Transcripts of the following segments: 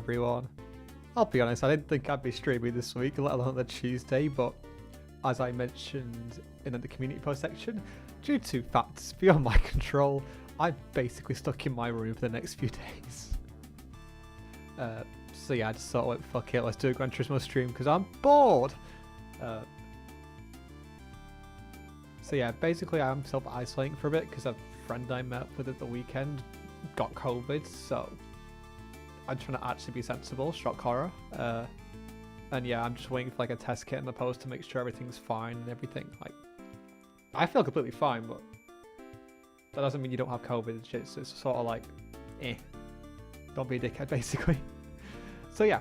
everyone. I'll be honest, I didn't think I'd be streaming this week, let alone the Tuesday, but as I mentioned in the community post section, due to factors beyond my control, I'm basically stuck in my room for the next few days. So yeah, I just sort of went, fuck it, let's do a Gran Turismo stream because I'm bored. So yeah, basically I'm self-isolating for a bit because a friend I met with at the weekend got COVID, so I'm trying to actually be sensible, shock horror. And yeah, I'm just waiting for like a test kit in the post to make sure everything's fine and everything. Like, I feel completely fine, but that doesn't mean you don't have COVID and shit, so it's sort of like, don't be a dickhead basically. So yeah,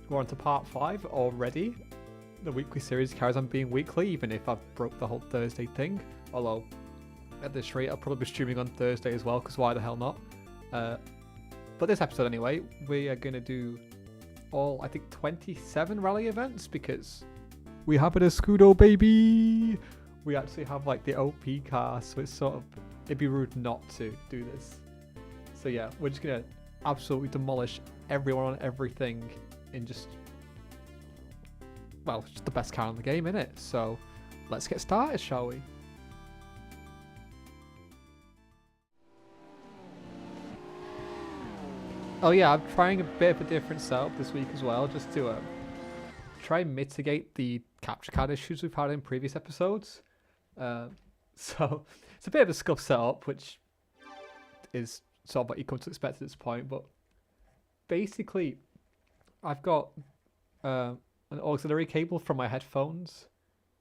we're on to part 5 already. The weekly series carries on being weekly, even if I've broke the whole Thursday thing. Although, at this rate, I'll probably be streaming on Thursday as well, because why the hell not? But this episode anyway, we are going to do all, I think, 27 rally events, because we have an escudo, baby! We actually have, like, the OP car, so it's sort of, it'd be rude not to do this. So yeah, we're just going to absolutely demolish everyone on everything in just, well, it's just the best car in the game, innit? So, let's get started, shall we? Oh yeah, I'm trying a bit of a different setup this week as well, just to try and mitigate the capture card issues we've had in previous episodes. So, it's a bit of a scuffed setup, which is sort of what you come to expect at this point, but basically, I've got an auxiliary cable from my headphones.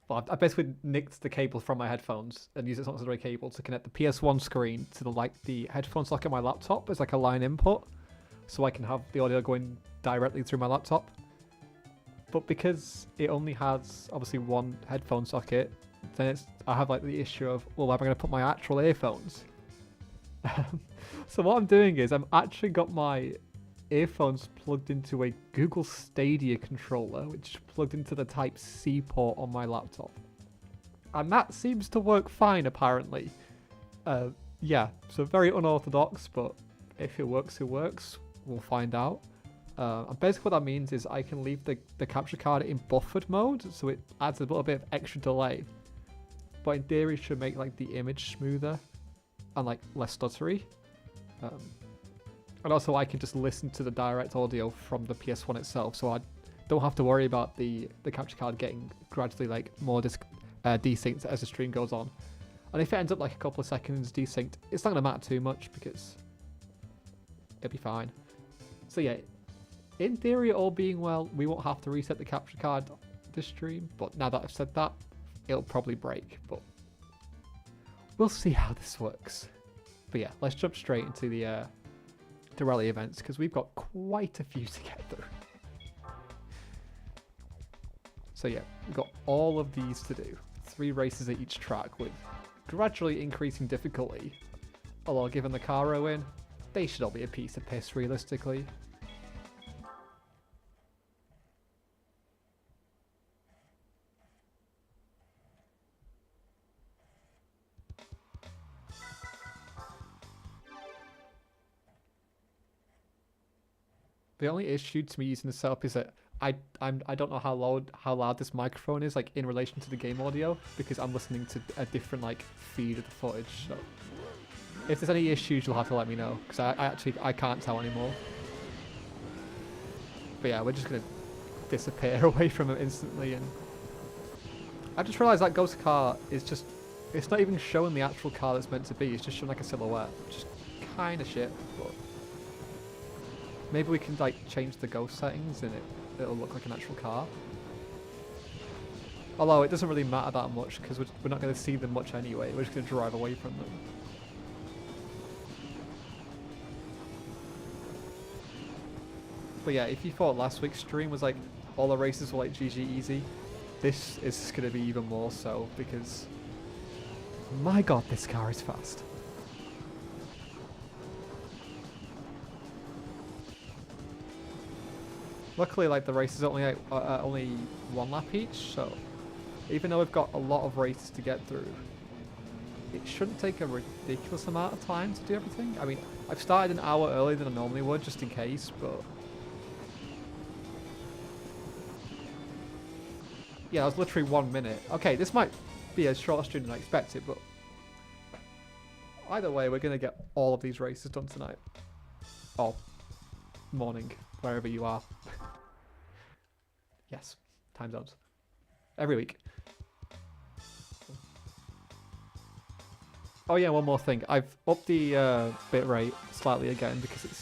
Well, I basically nicked the cable from my headphones and used it as an auxiliary cable to connect the PS1 screen to the headphone socket on my laptop as like a line input, so I can have the audio going directly through my laptop. But because it only has obviously one headphone socket, then I have like the issue of, well, where am I going to put my actual earphones? So what I'm doing is I'm actually got my earphones plugged into a Google Stadia controller, which is plugged into the Type-C port on my laptop. And that seems to work fine, apparently. Yeah, so very unorthodox, but if it works, it works. We'll find out. And basically what that means is I can leave the capture card in buffered mode, so it adds a little bit of extra delay. But in theory, it should make like the image smoother and like less stuttery. And also I can just listen to the direct audio from the PS1 itself, so I don't have to worry about the capture card getting gradually like more desynced as the stream goes on. And if it ends up like a couple of seconds desynced, it's not going to matter too much because it'll be fine. So yeah, in theory, all being well, we won't have to reset the capture card this stream, but now that I've said that, it'll probably break, but we'll see how this works. But yeah, let's jump straight into the rally events, because we've got quite a few to get through. So yeah, we've got all of these to do. 3 races at each track with gradually increasing difficulty. Although given the car row in, they should all be a piece of piss realistically. The only issue to me using the setup is that I don't know how loud this microphone is like in relation to the game audio, because I'm listening to a different like feed of the footage. So if there's any issues, you'll have to let me know, because I can't tell anymore. But yeah, we're just gonna disappear away from it instantly, and I just realised that ghost car is just, it's not even showing the actual car that's meant to be. It's just showing like a silhouette, which is kind of shit. But maybe we can like change the ghost settings and it'll look like an actual car. Although it doesn't really matter that much because we're not going to see them much anyway. We're just going to drive away from them. But yeah, if you thought last week's stream was like all the races were like GG easy, this is going to be even more so, because my god, this car is fast. Luckily, like, the race is only only 1 lap each, so even though we've got a lot of races to get through, it shouldn't take a ridiculous amount of time to do everything. I mean, I've started an hour earlier than I normally would, just in case, but... Yeah, it was literally 1 minute. Okay, this might be a shorter stream than I expected, but... Either way, we're going to get all of these races done tonight. Or morning, wherever you are. Yes, time zones. Every week. Oh yeah, one more thing. I've upped the bitrate slightly again because it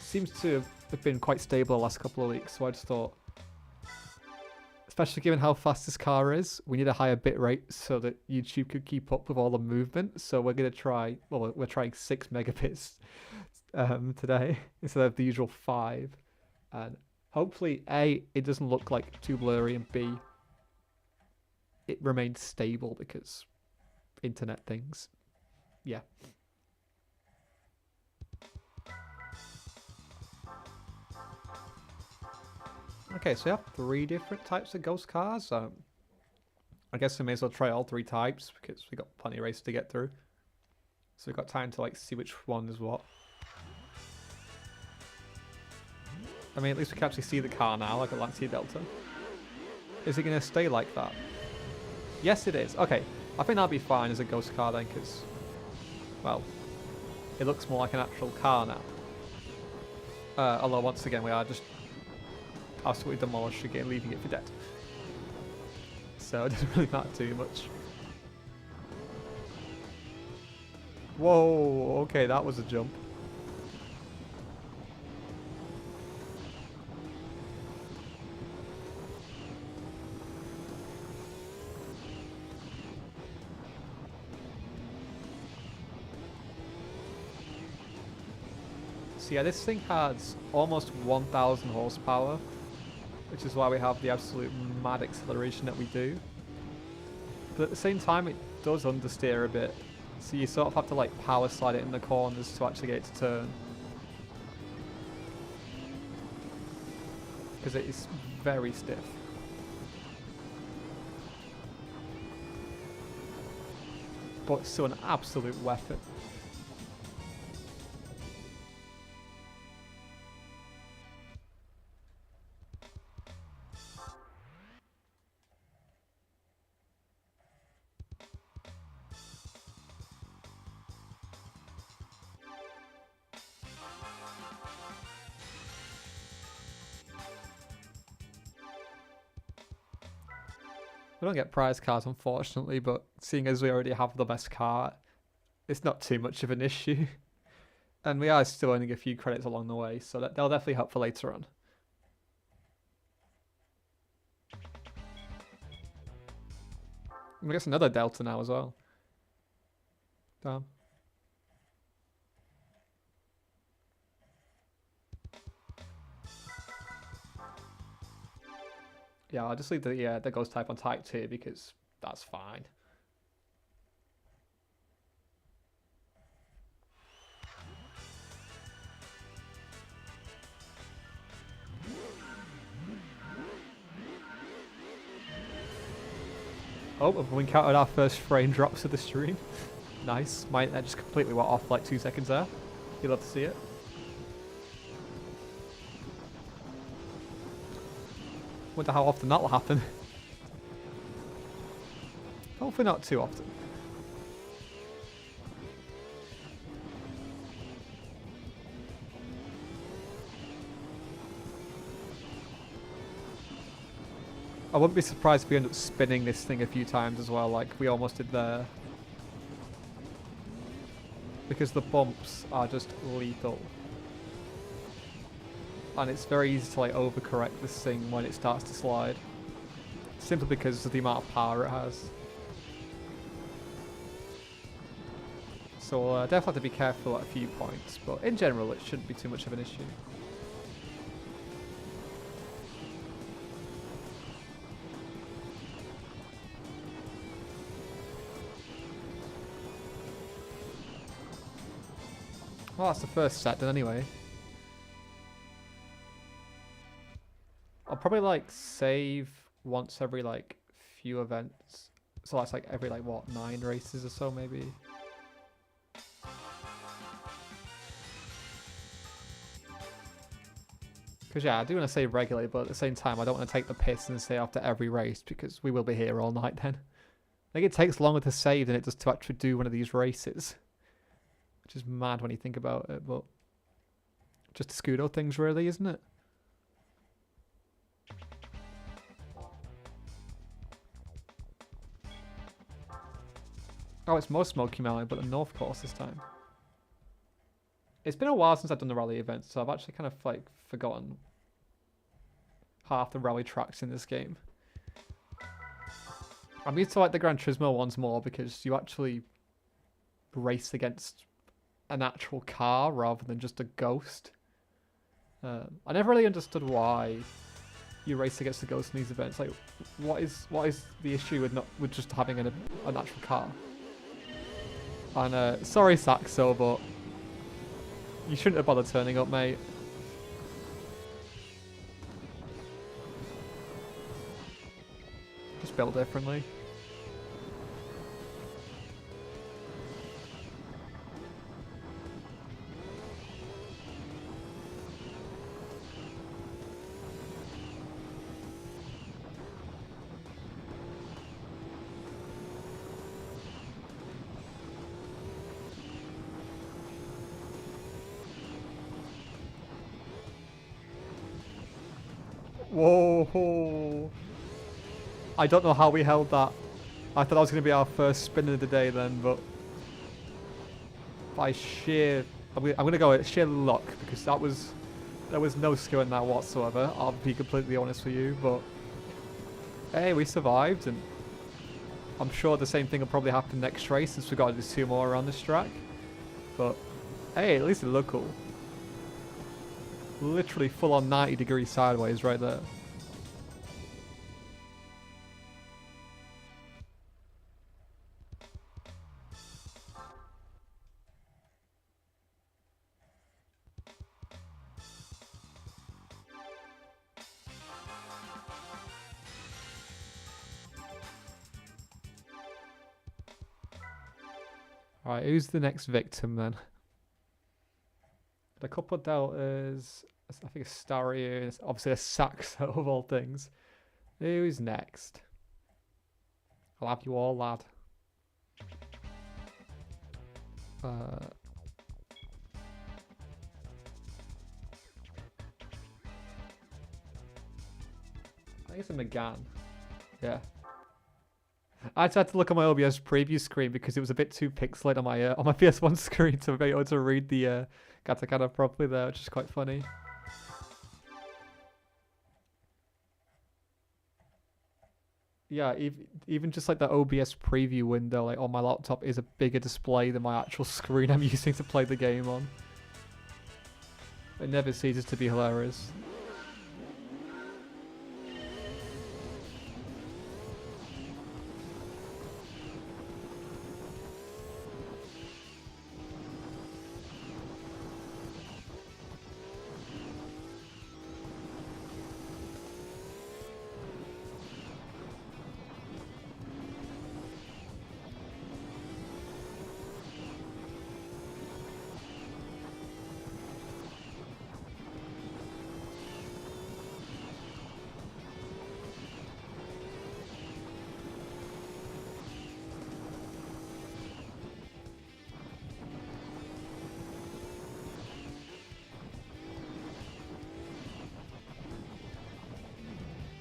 seems to have been quite stable the last couple of weeks. So I just thought, especially given how fast this car is, we need a higher bitrate so that YouTube could keep up with all the movement. So we're going to try, well, we're trying 6 megabits today instead of the usual 5. And hopefully, A, it doesn't look like too blurry, and B, it remains stable because internet things. Yeah. Okay, so we have 3 different types of ghost cars. I guess we may as well try all 3 types because we got plenty of races to get through. So we've got time to like see which one is what. I mean, at least we can actually see the car now, like a Lancia Delta. Is it going to stay like that? Yes, it is. Okay, I think that'll be fine as a ghost car then, because, well, it looks more like an actual car now. Although, once again, we are just absolutely demolishing it and leaving it for dead. So it doesn't really matter too much. Whoa, okay, that was a jump. So yeah, this thing has almost 1,000 horsepower, which is why we have the absolute mad acceleration that we do. But at the same time, it does understeer a bit, so you sort of have to like power slide it in the corners to actually get it to turn. Because it is very stiff. But it's still an absolute weapon. We don't get prize cards, unfortunately, but seeing as we already have the best car, it's not too much of an issue. And we are still earning a few credits along the way, so that'll definitely help for later on. I guess another Delta now as well. Damn. Yeah, I'll just leave the ghost type on type 2 because that's fine. Oh, we encountered our first frame drops of the stream. Nice. Mine just completely went off like 2 seconds there. You'll love to see it. Wonder how often that'll happen. Hopefully not too often. I wouldn't be surprised if we end up spinning this thing a few times as well, like we almost did there. Because the bumps are just lethal. And it's very easy to like overcorrect this thing when it starts to slide. Simply because of the amount of power it has. So we'll definitely have to be careful at a few points, but in general it shouldn't be too much of an issue. Well, that's the first set done anyway. I'll probably like save once every like few events So that's like every like what 9 races or so maybe. Because yeah, I do want to say regularly, but at the same time I don't want to take the piss and say after every race because we will be here all night then. I think it takes longer to save than it does to actually do one of these races. Which is mad when you think about it, but just escudo things really, isn't it? Oh, it's more Smoky Mountain, but the North Course this time. It's been a while since I've done the rally event, so I've actually kind of like forgotten half the rally tracks in this game. I'm used to like the Gran Turismo ones more because you actually race against an actual car rather than just a ghost. I never really understood why you race against the ghost in these events. Like, what is the issue with just having an actual car? And sorry, Saxo, but you shouldn't have bothered turning up, mate. Just built differently. Whoa! I don't know how we held that. I thought that was going to be our first spin of the day then, but by sheer... I'm going to go with sheer luck, because there was no skill in that whatsoever. I'll be completely honest with you, but hey, we survived, and I'm sure the same thing will probably happen next race since we've got to do 2 more around this track. But hey, at least it looked cool. Literally full on 90 degrees sideways right there. Alright, who's the next victim then? A couple of deltas, I think a Starion, obviously a Saxo of all things. Who's next? I'll have you all, lad. I think it's a McGann. Yeah. I just had to look at my OBS preview screen because it was a bit too pixelated on my PS1 screen to be able to read the katakana properly there, which is quite funny. Yeah, even just like the OBS preview window like on my laptop is a bigger display than my actual screen I'm using to play the game on. It never ceases to be hilarious.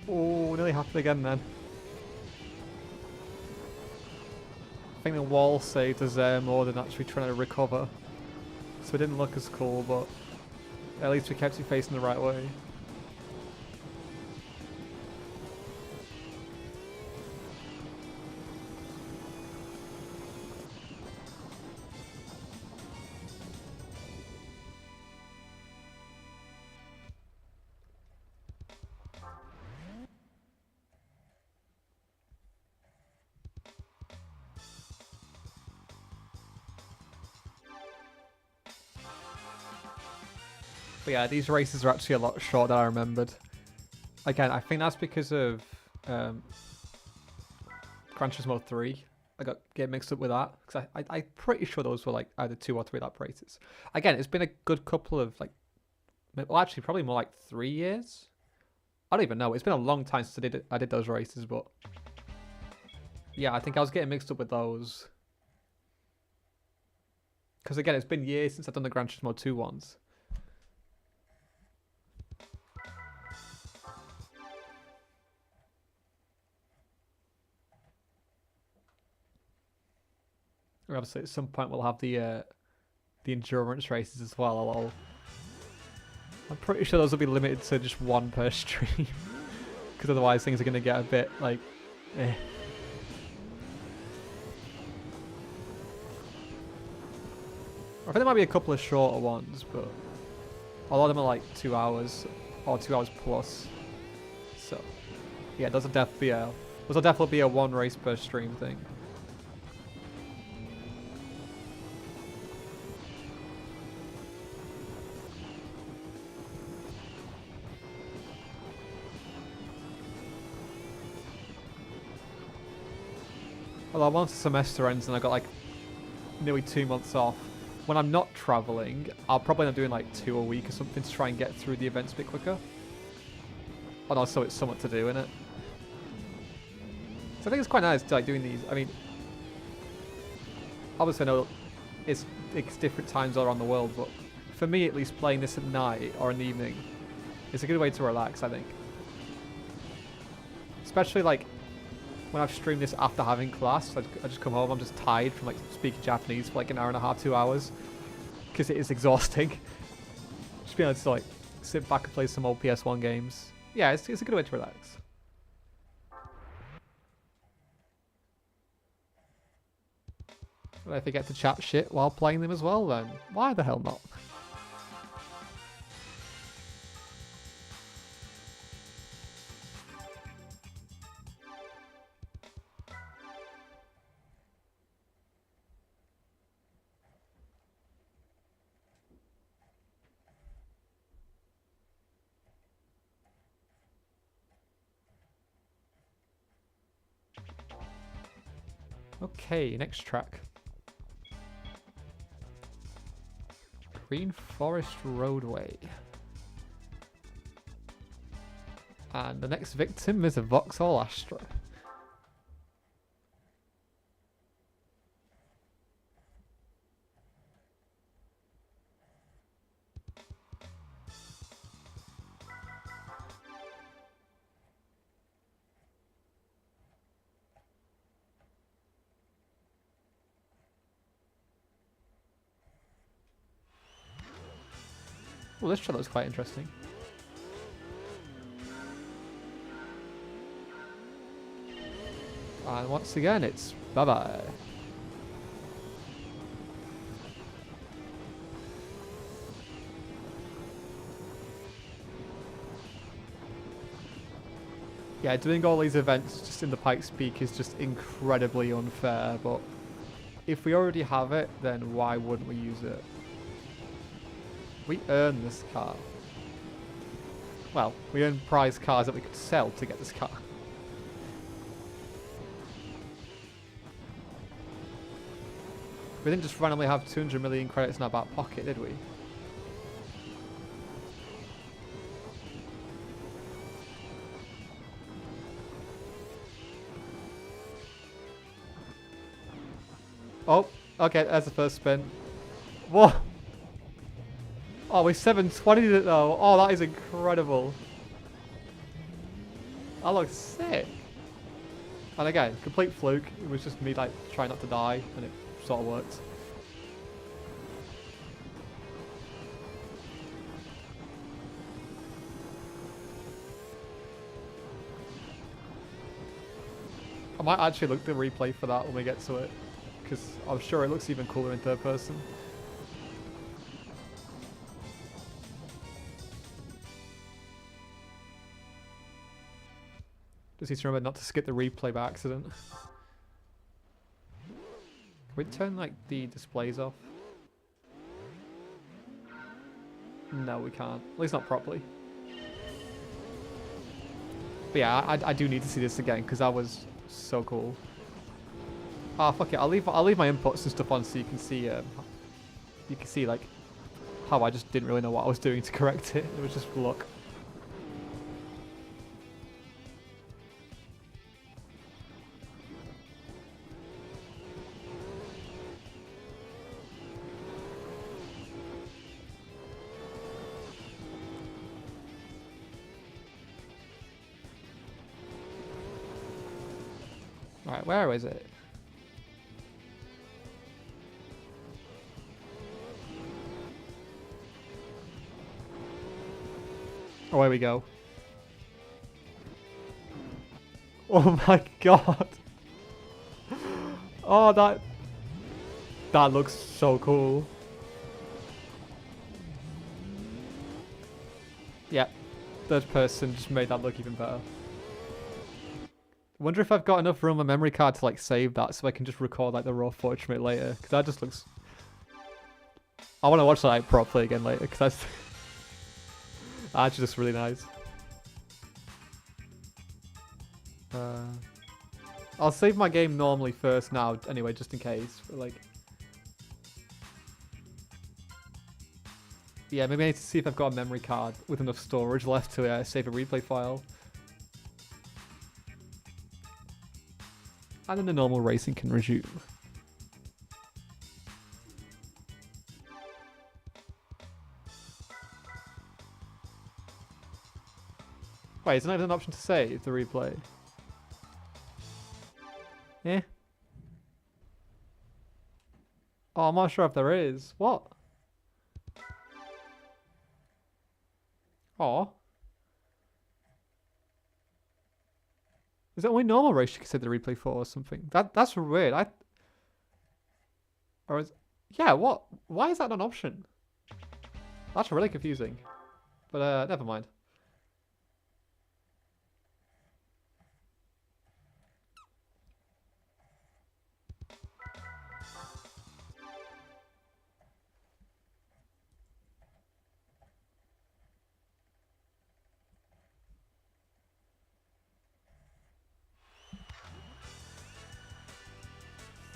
Oh, nearly happened again then. I think the wall saved us there more than actually trying to recover. So it didn't look as cool, but at least we kept you facing the right way. But yeah, these races are actually a lot shorter than I remembered. Again, I think that's because of Gran Turismo 3. I got get mixed up with that because I'm pretty sure those were like either 2 or 3 lap races. Again, it's been a good couple of like, well, actually probably more like 3 years. I don't even know. It's been a long time since I did those races, but yeah, I think I was getting mixed up with those. Because again, it's been years since I've done the Gran Turismo 2 ones. And obviously, at some point we'll have the endurance races as well. I'm pretty sure those will be limited to just 1 per stream, because otherwise things are going to get a bit like, eh. I think there might be a couple of shorter ones, but a lot of them are like 2 hours or 2 hours plus. So yeah, those will definitely be a 1 race per stream thing. Although once the semester ends and I've got like nearly 2 months off, when I'm not travelling, I'll probably end up doing like 2 a week or something to try and get through the events a bit quicker. And also it's somewhat to do in it. So I think it's quite nice to like doing these. I mean, obviously I know it's different times all around the world, but for me at least, playing this at night or in the evening is a good way to relax, I think. Especially like when I've streamed this after having class, I just come home, I'm just tired from like speaking Japanese for like an hour and a half, 2 hours, because it is exhausting. Just being able to like sit back and play some old PS1 games. Yeah, it's a good way to relax. And if I get to chat shit while playing them as well, then why the hell not? Okay, next track. Green Forest Roadway. And the next victim is a Vauxhall Astra. Well, this trailer looks quite interesting. And once again, it's bye-bye. Yeah, doing all these events just in the Pikes Peak is just incredibly unfair, but if we already have it, then why wouldn't we use it? We earn this car. Well, we earn prize cars that we could sell to get this car. We didn't just randomly have 200 million credits in our back pocket, did we? Oh, okay, that's the first spin. Whoa! Oh, we 720'd it though. Oh, that is incredible. That looks sick. And again, complete fluke. It was just me like trying not to die, and it sort of worked. I might actually look at the replay for that when we get to it, because I'm sure it looks even cooler in third person. Just need to remember not to skip the replay by accident. Can we turn like the displays off? No, we can't. At least not properly. But yeah, I do need to see this again because that was so cool. Ah, fuck it. I'll leave my inputs and stuff on so you can see like how I just didn't really know what I was doing to correct it. It was just luck. Right, where is it? Oh, here we go. Oh my god. Oh, that looks so cool. Yep, third person just made that look even better. Wonder if I've got enough room on my memory card to like save that so I can just record like the raw footage from it later. Because that just looks... I want to watch that like, properly again later because that's... actually just really nice. I'll save my game normally first now anyway, just in case. But, like... Yeah, maybe I need to see if I've got a memory card with enough storage left to save a replay file. And then the normal racing can resume. Wait, isn't there an option to save the replay? Yeah. Oh, I'm not sure if there is. What? Oh. Is it only normal race you can save the replay for or something? That's weird. Or is... Yeah, what? Why is that not an option? That's really confusing. But never mind.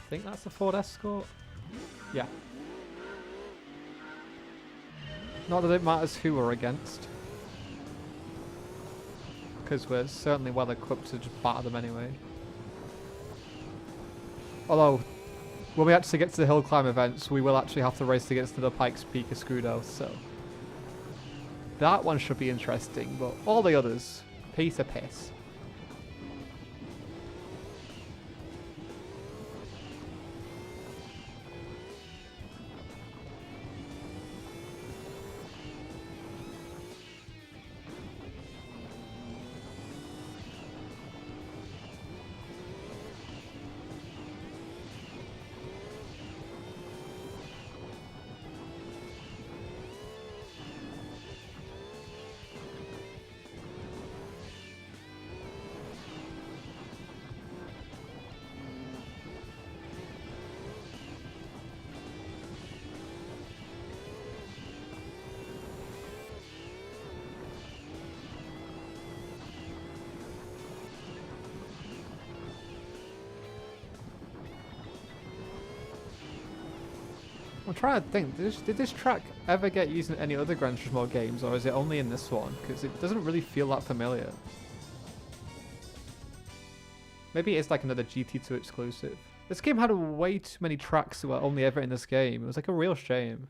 I think that's the Ford Escort. Yeah. Not that it matters who we're against. Because we're certainly well equipped to just batter them anyway. Although, when we actually get to the hill climb events, we will actually have to race against the Pikes Peak Escudo, so... That one should be interesting, but all the others, piece of piss. I'm trying to think, did this track ever get used in any other Gran Turismo games, or is it only in this one? Because it doesn't really feel that familiar. Maybe it's like another GT2 exclusive. This game had way too many tracks that were only ever in this game. It was like a real shame.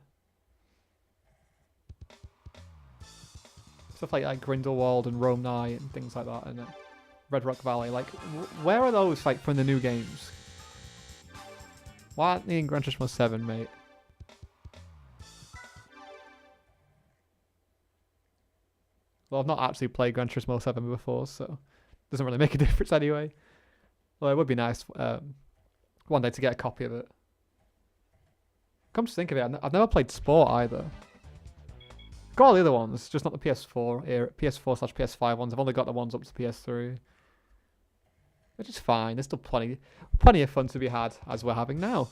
Stuff like Grindelwald and Rome Knight and things like that, and Red Rock Valley. Like, where are those like from the new games? Why aren't they in Gran Turismo 7, mate? Well, I've not actually played Gran Turismo 7 before, so it doesn't really make a difference anyway. Well, it would be nice one day to get a copy of it. Come to think of it, I've never played Sport either. Got all the other ones, just not the PS4 PS4/PS5 ones. I've only got the ones up to PS3, which is fine. There's still plenty of fun to be had as we're having now.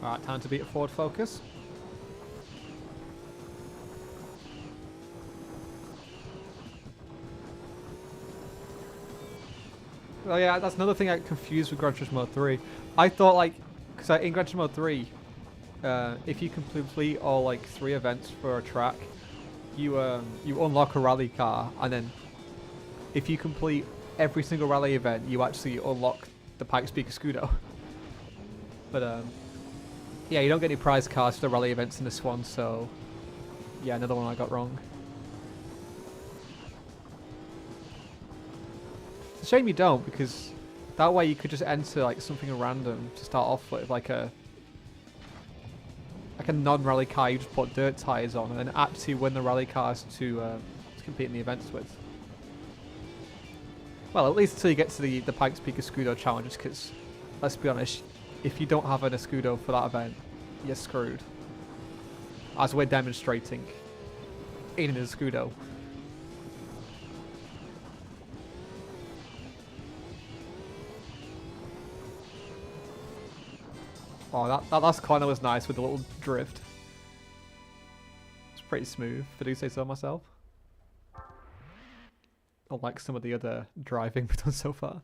Alright, time to beat a forward focus. Oh yeah, that's another thing I get confused with Gran Turismo 3. I thought like, because in Gran Turismo 3, if you can complete all like 3 events for a track, you unlock a rally car, and then if you complete every single rally event, you actually unlock the Pikes Peak Escudo. But yeah, you don't get any prize cards for the rally events in this one, so yeah, another one I got wrong. It's a shame you don't, because that way you could just enter like something random to start off with, like a non-rally car you just put dirt tires on, and then actually win the rally cars to compete in the events with. Well, at least until you get to the Pikes Peak Escudo challenges, because let's be honest, if you don't have an Escudo for that event, you're screwed. As we're demonstrating in an Escudo. Oh, that last corner was nice with the little drift. It's pretty smooth, if I do say so myself. Unlike some of the other driving we've done so far.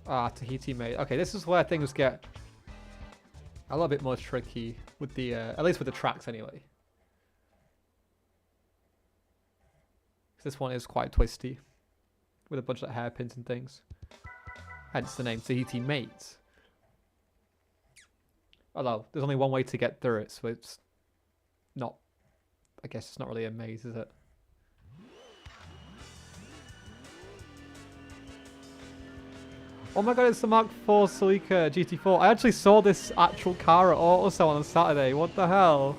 Ah, Tahiti mate. Okay, this is where things get a little bit more tricky with the, at least with the tracks anyway. This one is quite twisty, with a bunch of hairpins and things. Hence the name Tahiti mate. Although, there's only one way to get through it, so it's not, I guess it's not really a maze, is it? Oh my god, it's the Mark IV Celica GT4. I actually saw this actual car at AutoSale on Saturday. What the hell?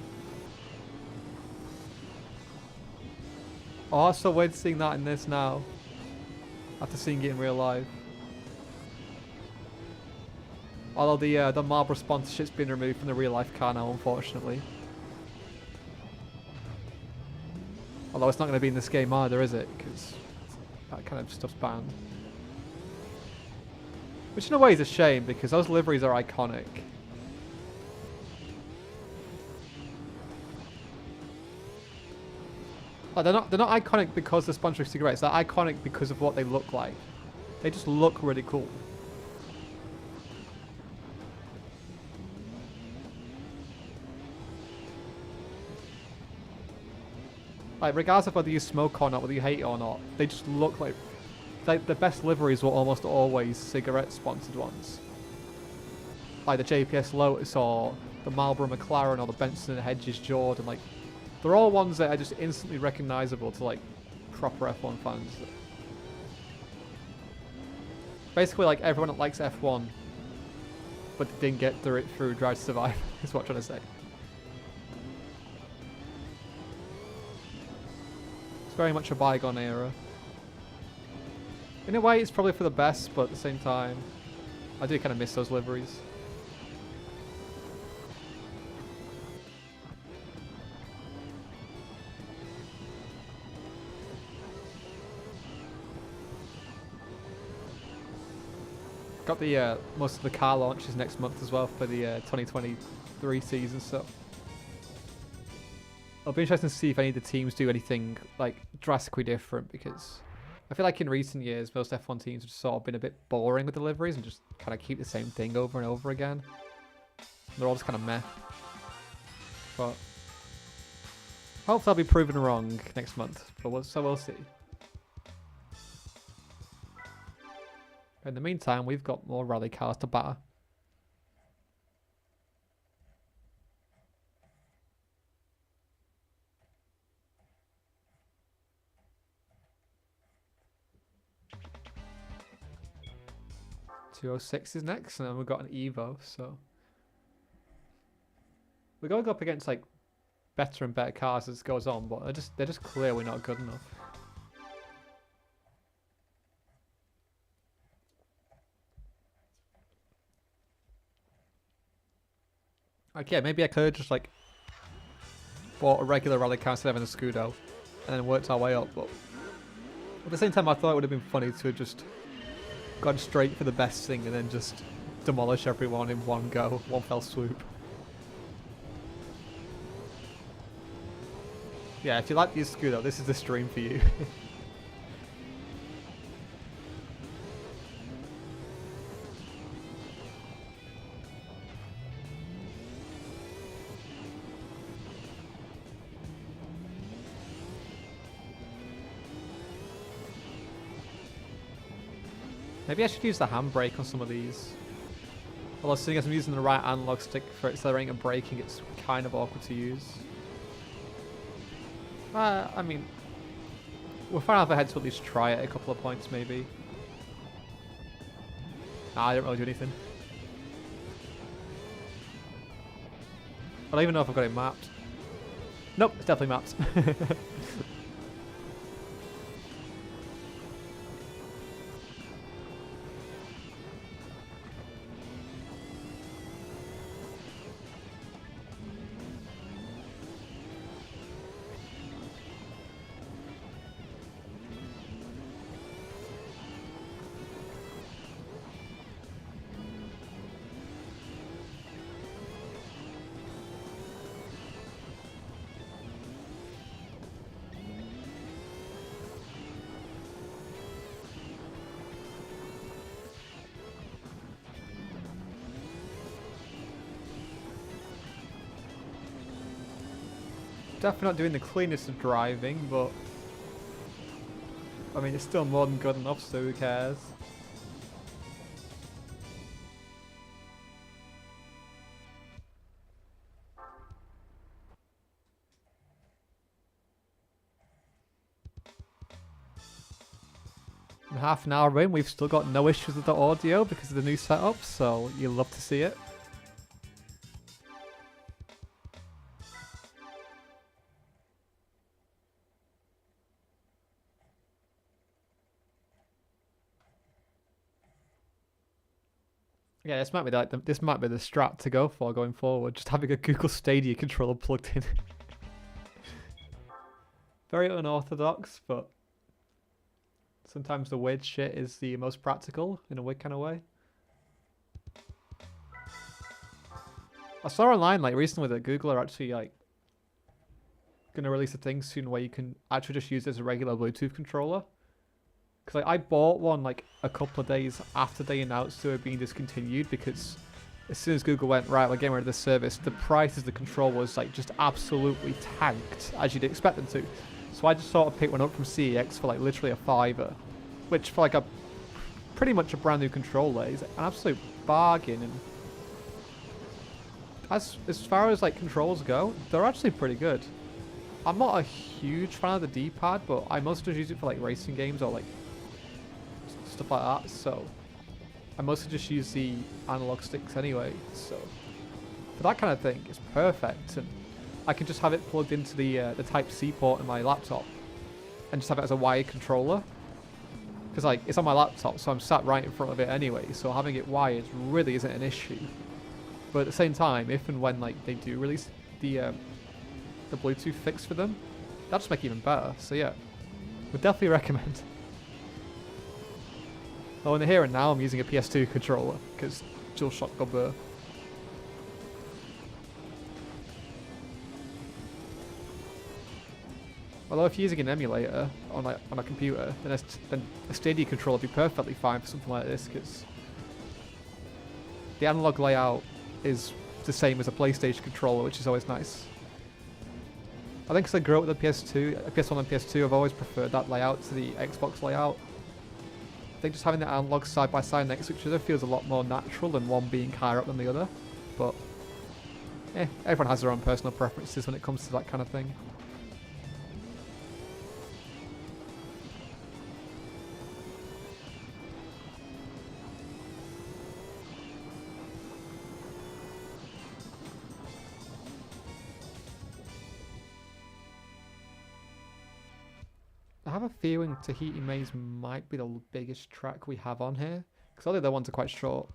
Oh, I'm so weird seeing that in this now. After seeing it in real life. Although the Marlboro sponsorship's been removed from the real life car now, unfortunately. Although it's not going to be in this game either, is it? Because that kind of stuff's banned. Which in a way is a shame, because those liveries are iconic. Oh, they're not iconic because they're sponsoring cigarettes. They're iconic because of what they look like. They just look really cool. Like, regardless of whether you smoke or not, whether you hate it or not, they just look like the best liveries were almost always cigarette-sponsored ones. Like the JPS Lotus or the Marlboro McLaren or the Benson and Hedges Jordan. Like, they're all ones that are just instantly recognisable to, like, proper F1 fans. Basically, like, everyone that likes F1 but didn't get through it through Drive to Survive is what I'm trying to say. It's very much a bygone era. In a way, it's probably for the best, but at the same time, I do kind of miss those liveries. Got the most of the car launches next month as well for the 2023 season, so it'll be interesting to see if any of the teams do anything like drastically different, because I feel like in recent years most F1 teams have sort of been a bit boring with deliveries and just kind of keep the same thing over and over again. They're all just kind of meh. But hopefully I'll be proven wrong next month, but we'll see. In the meantime, we've got more rally cars to batter. .206 is next, and then we've got an Evo, so we're going up against like better and better cars as it goes on, but they're just clearly not good enough. Like, yeah, maybe I could have just like bought a regular rally car instead of an escudo, and then worked our way up. But at the same time, I thought it would have been funny to have just gone straight for the best thing and then just demolish everyone in one go, one fell swoop. Yeah, if you like the escudo, this is the stream for you. Maybe I should use the handbrake on some of these. Although seeing as I'm using the right analog stick for accelerating and braking, it's kind of awkward to use. I mean, we're far enough ahead to at least try it a couple of points, maybe. Nah, I don't really do anything. I don't even know if I've got it mapped. Nope, it's definitely mapped. Definitely not doing the cleanest of driving, but I mean, it's still more than good enough, so who cares? In half an hour in, we've still got no issues with the audio because of the new setup, so you'll love to see it. Yeah, this might be this might be the strat to go for going forward. Just having a Google Stadia controller plugged in. Very unorthodox, but sometimes the weird shit is the most practical in a weird kind of way. I saw online like recently that Google are actually like gonna release a thing soon where you can actually just use it as a regular Bluetooth controller. Because like, I bought one like a couple of days after they announced they were being discontinued, because as soon as Google went, right, we're getting rid of this service, the price of the control was like just absolutely tanked, as you'd expect them to. So I just sort of picked one up from CEX for like literally a $5, which for like a pretty much a brand new controller is an absolute bargain. And as far as like controls go, they're actually pretty good. I'm not a huge fan of the D-pad, but I mostly just use it for like racing games or like stuff like that, so I mostly just use the analog sticks anyway, so for that kind of thing it's perfect. And I can just have it plugged into the Type-C port in my laptop and just have it as a wired controller, because like it's on my laptop, so I'm sat right in front of it anyway, so having it wired really isn't an issue. But at the same time, if and when like they do release the Bluetooth fix for them, that'll just make it even better. So yeah, would definitely recommend. Oh, and here and now I'm using a PS2 controller because DualShock got burr. Although if you're using an emulator on a computer, then a Stadia controller would be perfectly fine for something like this, because the analog layout is the same as a PlayStation controller, which is always nice. I think because I grew up with the PS1 and PS2, I've always preferred that layout to the Xbox layout. I think just having the analog side by side next to each other feels a lot more natural than one being higher up than the other. But everyone has their own personal preferences when it comes to that kind of thing. have a feeling Tahiti Maze might be the biggest track we have on here. Because all the other ones are quite short.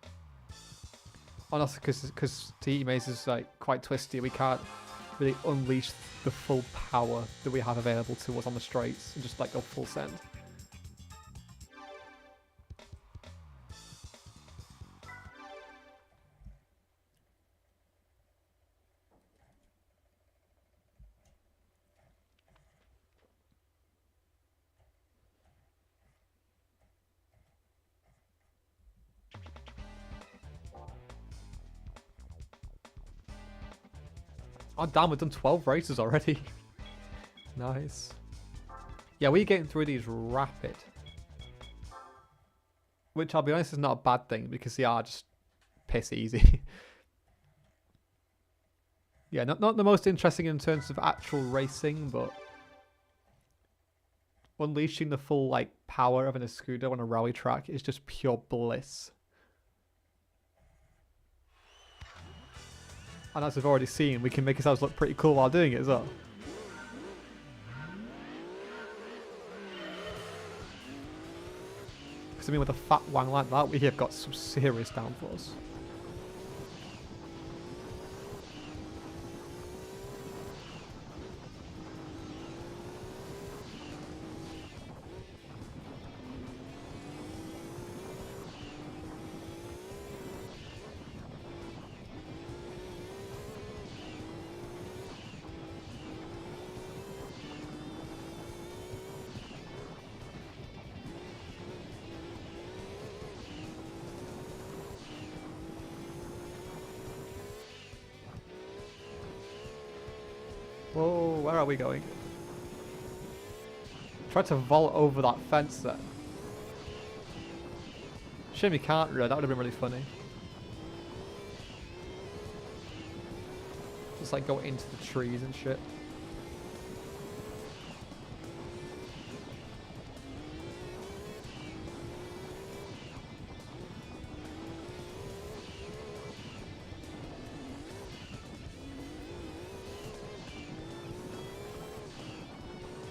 And also because Tahiti Maze is like quite twisty. We can't really unleash the full power that we have available to us on the straights. And just like go full send. Oh damn, we've done 12 races already. Nice. Yeah, we're getting through these rapid. Which, I'll be honest, is not a bad thing, because they are just piss easy. Yeah, not the most interesting in terms of actual racing, but unleashing the full like power of an escudo on a rally track is just pure bliss. And as we've already seen, we can make ourselves look pretty cool while doing it as well. Because I mean, with a fat wang like that, we have got some serious downforce. Whoa, where are we going? Try to vault over that fence then. Shame you can't really, that would have been really funny. Just like go into the trees and shit.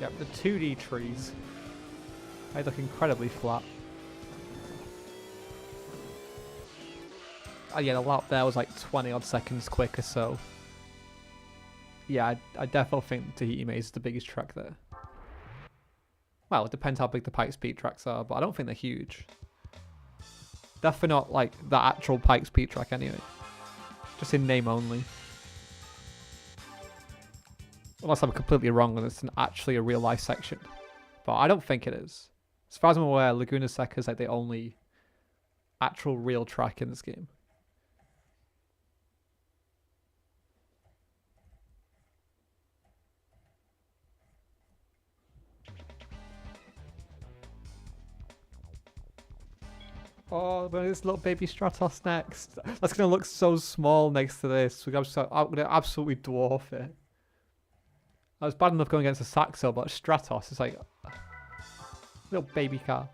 Yep, the 2D trees. They look incredibly flat. Oh yeah, the lap there was like 20 odd seconds quicker, so... Yeah, I definitely think Tahiti Maze is the biggest track there. Well, it depends how big the Pike Speed tracks are, but I don't think they're huge. Definitely not like the actual Pike Speed track anyway. Just in name only. Unless I'm completely wrong and it's actually a real life section. But I don't think it is. As far as I'm aware, Laguna Seca is like the only actual real track in this game. Oh, but this little baby Stratos next. That's going to look so small next to this. I'm going to absolutely dwarf it. I was bad enough going against a Saxo, but Stratos is like a little baby car.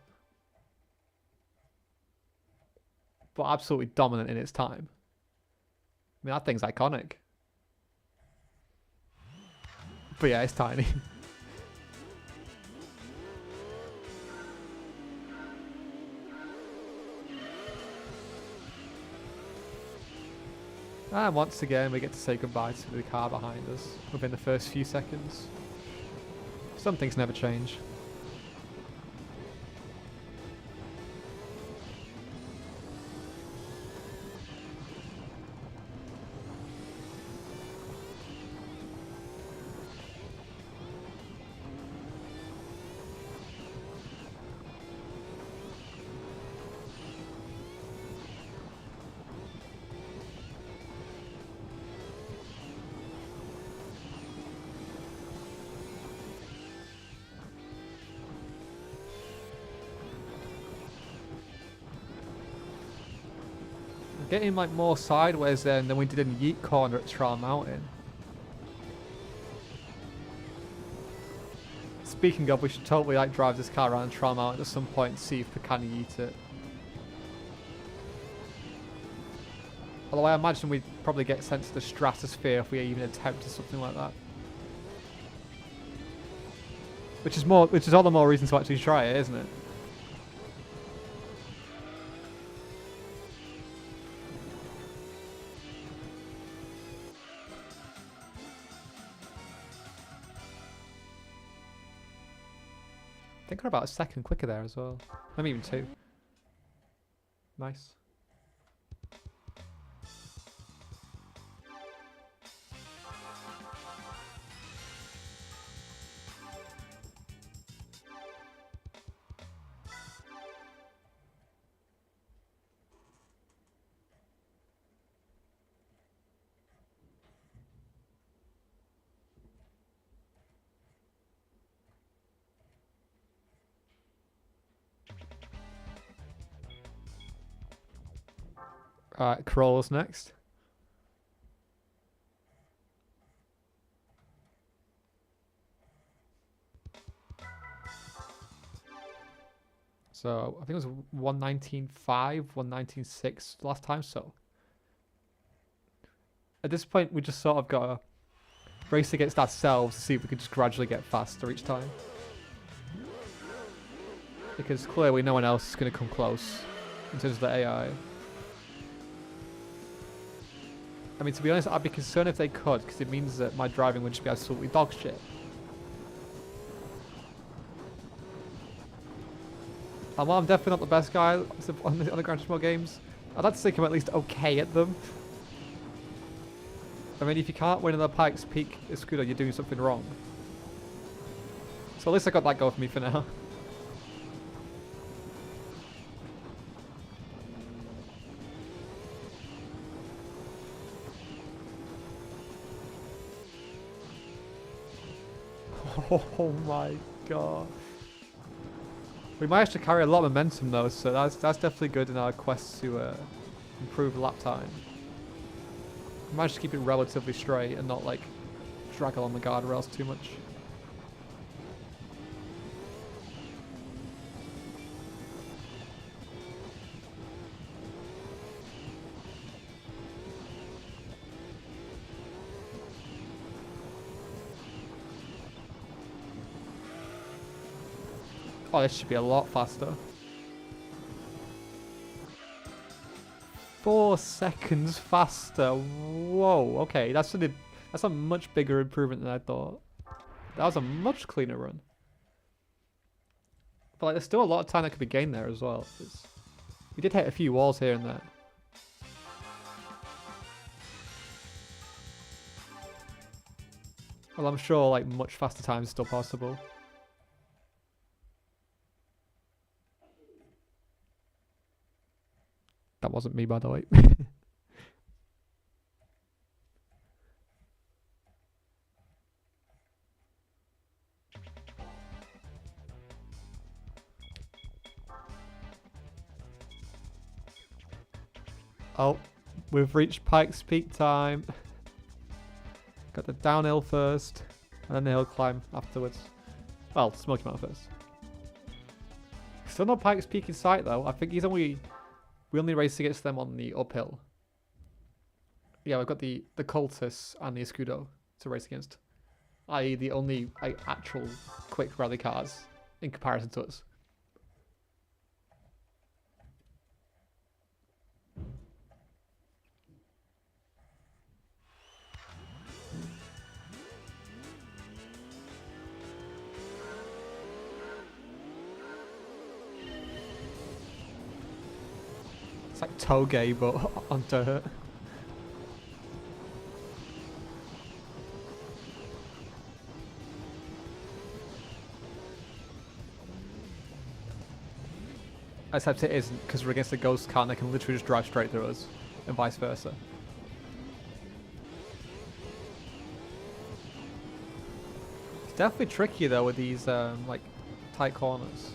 But absolutely dominant in its time. I mean, that thing's iconic. But yeah, it's tiny. And once again, we get to say goodbye to the car behind us within the first few seconds. Some things never change. Getting like more sideways then than we did in Yeet Corner at Trial Mountain. Speaking of, we should totally like drive this car around Trial Mountain at some point and see if we can yeet it. Although I imagine we'd probably get sent to the stratosphere if we even attempted something like that. which is all the more reason to actually try it, isn't it? I think we're about a second quicker there as well. Maybe even 2. Nice. Alright, Crawler's next. So, I think it was 119.5, 119.6 last time, so. At this point, we just sort of got to race against ourselves to see if we can just gradually get faster each time. Because clearly no one else is going to come close in terms of the AI. I mean, to be honest, I'd be concerned if they could, because it means that my driving would just be absolutely dog shit. And while I'm definitely not the best guy on the Gran Turismo games, I'd like to think I'm at least okay at them. I mean, if you can't win in the Pikes Peak escudo, you're doing something wrong. So at least I got that go for me for now. Oh my god. We managed to carry a lot of momentum though, so that's definitely good in our quest to improve lap time. We managed to keep it relatively straight and not like drag along the guardrails too much. Oh, this should be a lot faster. 4 seconds faster. Whoa, okay, that's a much bigger improvement than I thought. That was a much cleaner run. But like, there's still a lot of time that could be gained there as well. We did hit a few walls here and there. Well, I'm sure like much faster time is still possible. That wasn't me, by the way. Oh, we've reached Pikes Peak time. Got the downhill first, and then the hill climb afterwards. Well, Smoky Mountain first. Still no Pikes Peak in sight though. I think we only race against them on the uphill. Yeah, we've got the Cultists and the Escudo to race against. I.e. the only actual quick rally cars in comparison to us. It's like Toge, but on dirt. Except it isn't, because we're against a ghost car and they can literally just drive straight through us, and vice versa. It's definitely tricky though with these like tight corners.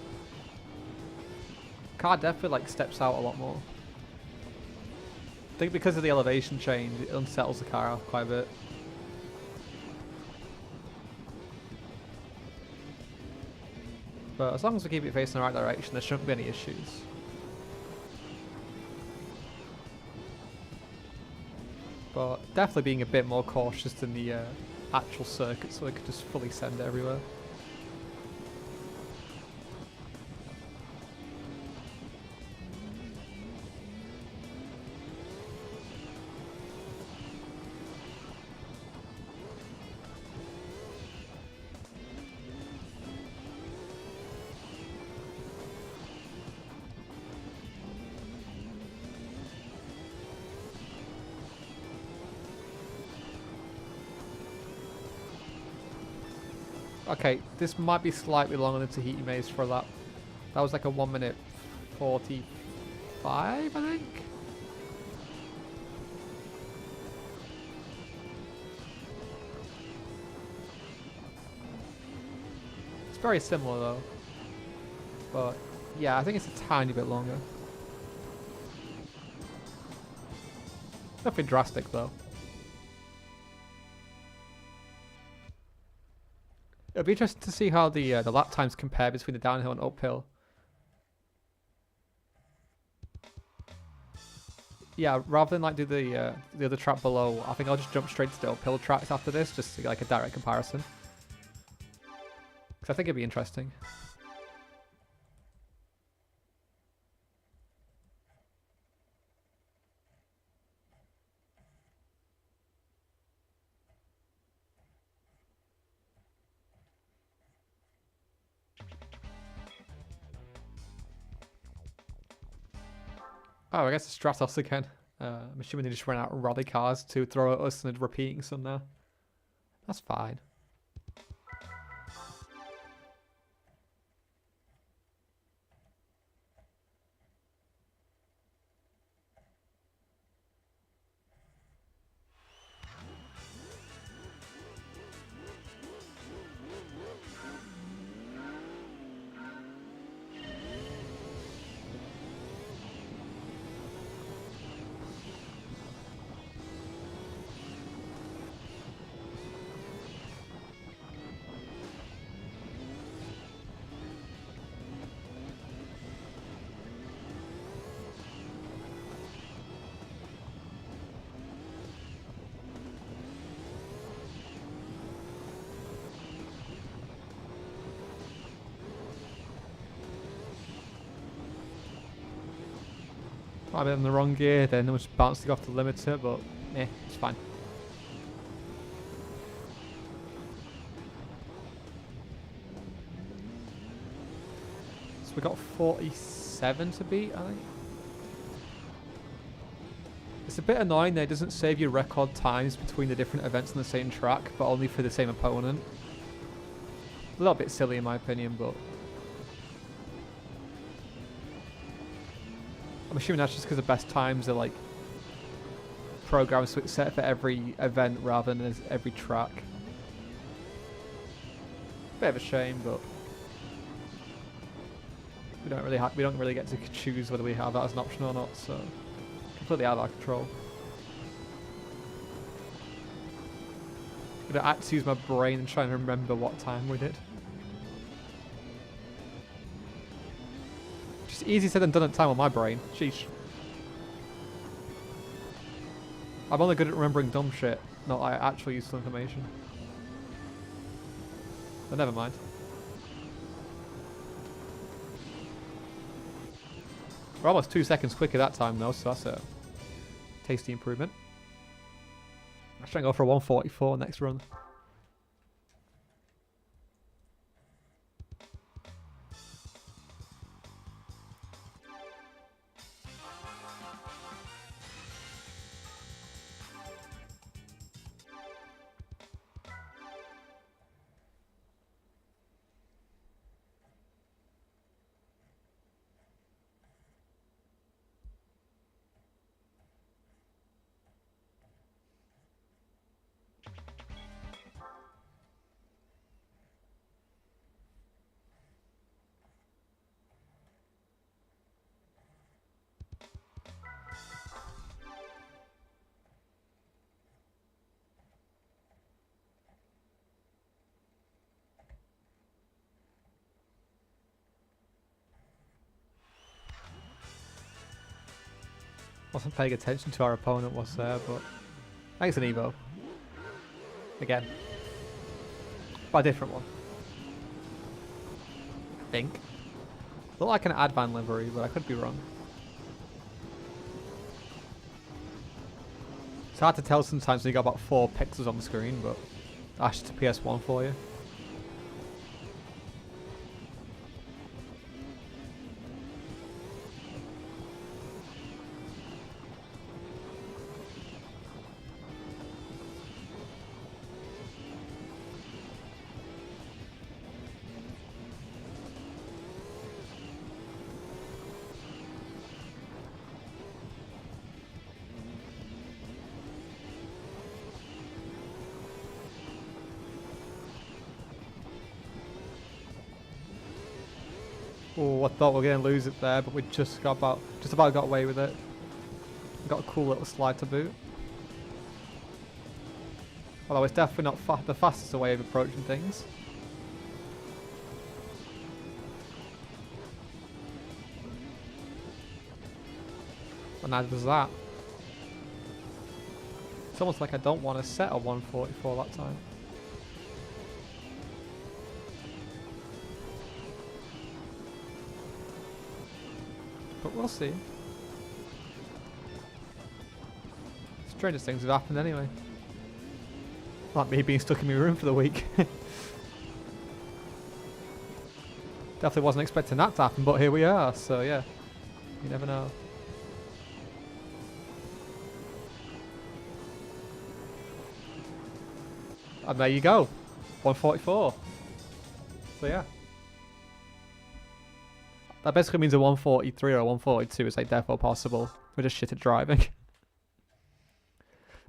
Car definitely like steps out a lot more. I think because of the elevation change, it unsettles the car off quite a bit. But as long as we keep it facing the right direction, there shouldn't be any issues. But definitely being a bit more cautious than the actual circuit so we could just fully send it everywhere. Okay, this might be slightly longer than Tahiti Maze for a lap. That was like a 1 minute 45, I think. It's very similar though. But yeah, I think it's a tiny bit longer. Nothing drastic though. It'll be interesting to see how the lap times compare between the downhill and uphill. Yeah, rather than like do the other track below, I think I'll just jump straight to the uphill tracks after this, just to get like a direct comparison. Because I think it'd be interesting. Oh, I guess it's Stratos again. I'm assuming they just ran out of rally cars to throw at us and they're repeating some now. That's fine. Might have been in the wrong gear, then I was bouncing off the limiter, but it's fine. So we got 47 to beat, I think. It's a bit annoying that it doesn't save you record times between the different events on the same track, but only for the same opponent. A little bit silly in my opinion, but I'm assuming that's just because the best times are like programmed so it's set for every event rather than as every track. Bit of a shame, but we don't really get to choose whether we have that as an option or not, so completely out of our control. I'm gonna have to use my brain and try and remember what time we did. Just easy said than done at time on my brain. Sheesh. I'm only good at remembering dumb shit, not like actual useful information. But never mind. We're almost 2 seconds quicker that time though, so that's a tasty improvement. I'm trying to go for a 144 next run. Wasn't paying attention to our opponent was there, but I think it's an Evo. Again. But a different one. I think. Look like an Advan livery, but I could be wrong. It's hard to tell sometimes when you got about 4 pixels on the screen, but that's just a PS1 for you. Oh, I thought we were going to lose it there, but we just about got away with it. Got a cool little slide to boot. Although it's definitely not the fastest way of approaching things. But neither does that. It's almost like I don't want to set a 144 that time. But we'll see. Strangest things have happened anyway. Like me being stuck in my room for the week. Definitely wasn't expecting that to happen, but here we are, so yeah. You never know. And there you go. 144. So yeah. That basically means a 143 or a 142 is like therefore possible. We're just shit at driving.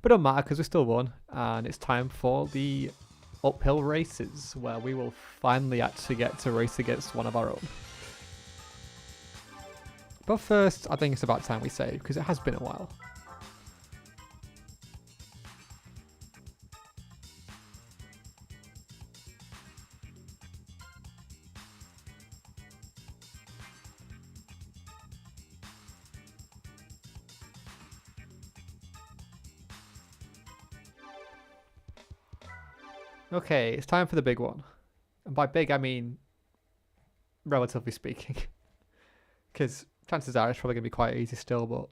But it don't matter because we still won. And it's time for the uphill races where we will finally actually get to race against one of our own. But first, I think it's about time we save because it has been a while. Okay, it's time for the big one. And by big, I mean relatively speaking. Because chances are it's probably going to be quite easy still, but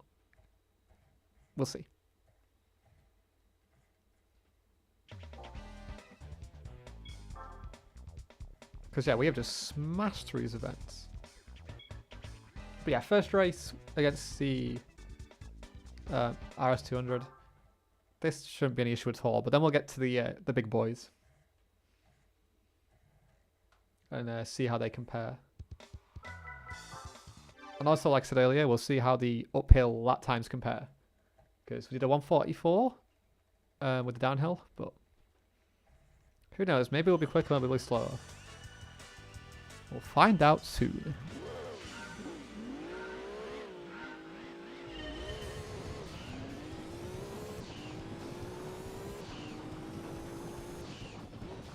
we'll see. Because yeah, we have just smashed through these events. But yeah, first race against the RS200. This shouldn't be an issue at all, but then we'll get to the big boys. And see how they compare. And also, like I said earlier, we'll see how the uphill lap times compare. Because we did a 144 with the downhill, but who knows? Maybe we'll be quicker, maybe we'll be slower. We'll find out soon.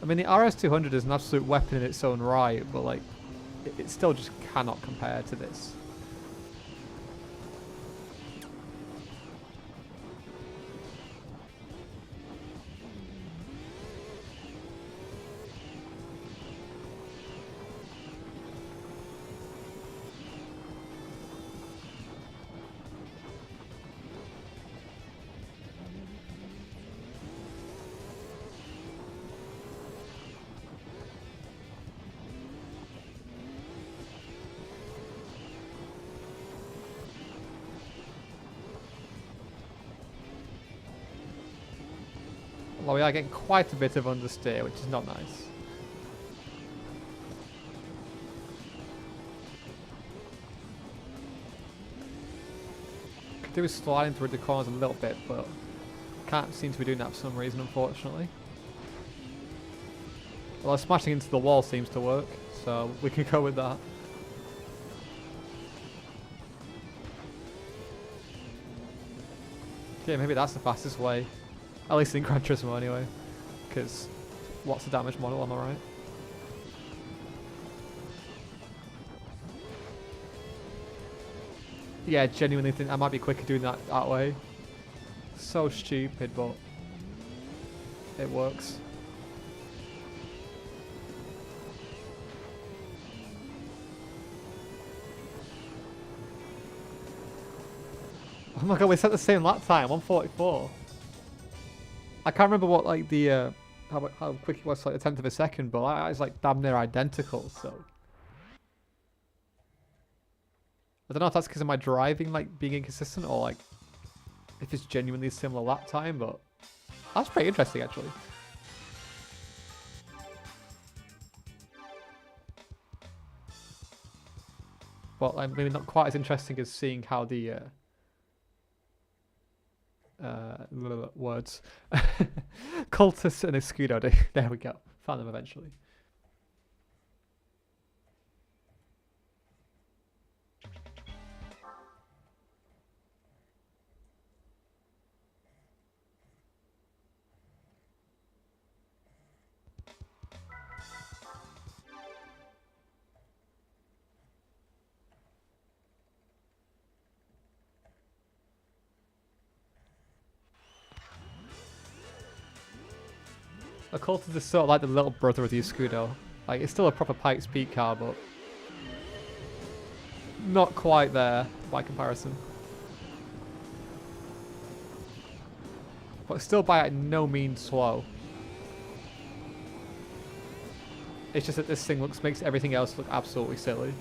I mean, the RS200 is an absolute weapon in its own right, but like, it still just cannot compare to this. Well, we are getting quite a bit of understeer, which is not nice. Could do with sliding through the corners a little bit, but can't seem to be doing that for some reason, unfortunately. Although smashing into the wall seems to work, so we can go with that. Yeah, maybe that's the fastest way. At least in Gran Turismo anyway. Because what's the damage model, am I right? Yeah, genuinely think I might be quicker doing that way. So stupid, but it works. Oh my god, we set the same lap time, 144. I can't remember what like the how quick it was, like a tenth of a second, but I was like damn near identical. So I don't know if that's because of my driving like being inconsistent or like if it's genuinely a similar lap time, but that's pretty interesting actually. Well, I mean, not quite as interesting as seeing how the words cultist and escudo do. There we go, found them eventually. A Cultus is sort of like the little brother of the Escudo. Like, it's still a proper Pikes Peak car, but not quite there by comparison. But still by no means slow. It's just that this thing makes everything else look absolutely silly.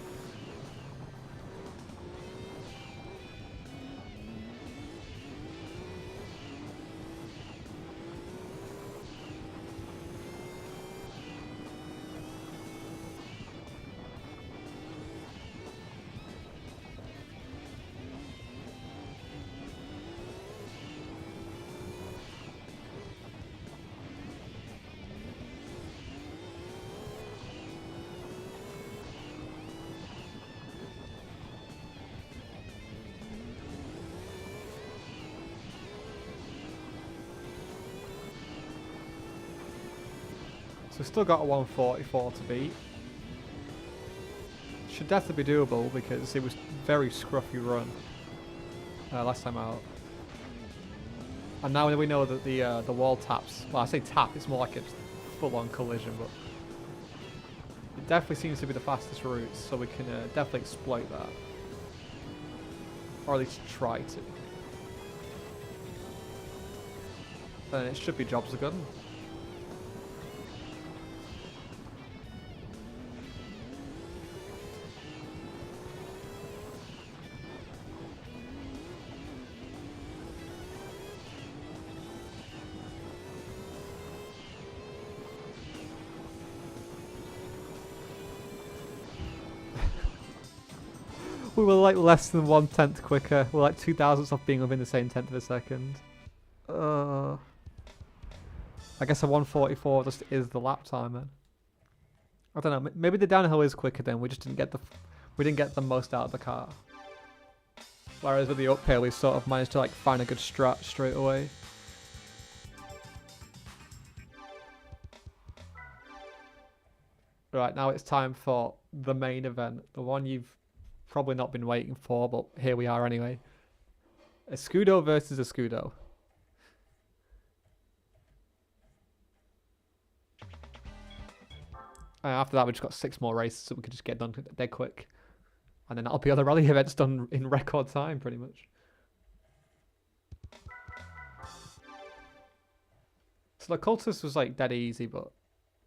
So we've still got a 144 to beat. Should definitely be doable because it was very scruffy run last time out. And now we know that the wall taps. Well, I say tap, it's more like a full-on collision, but it definitely seems to be the fastest route, so we can definitely exploit that. Or at least try to. Then it should be jobs are good. We were like less than 1/10 quicker. We're like 2 thousandths off being within the same tenth of a second. I guess a 144 just is the lap time then. I don't know. Maybe the downhill is quicker then. We just didn't get the most out of the car. Whereas with the uphill, we sort of managed to like find a good strat straight away. Right, now it's time for the main event, the one you've probably not been waiting for, but here we are anyway. Escudo versus Escudo. And after that, we just got 6 more races, so we could just get done dead quick. And then that'll be other rally events done in record time, pretty much. So the Cultus was like dead easy, but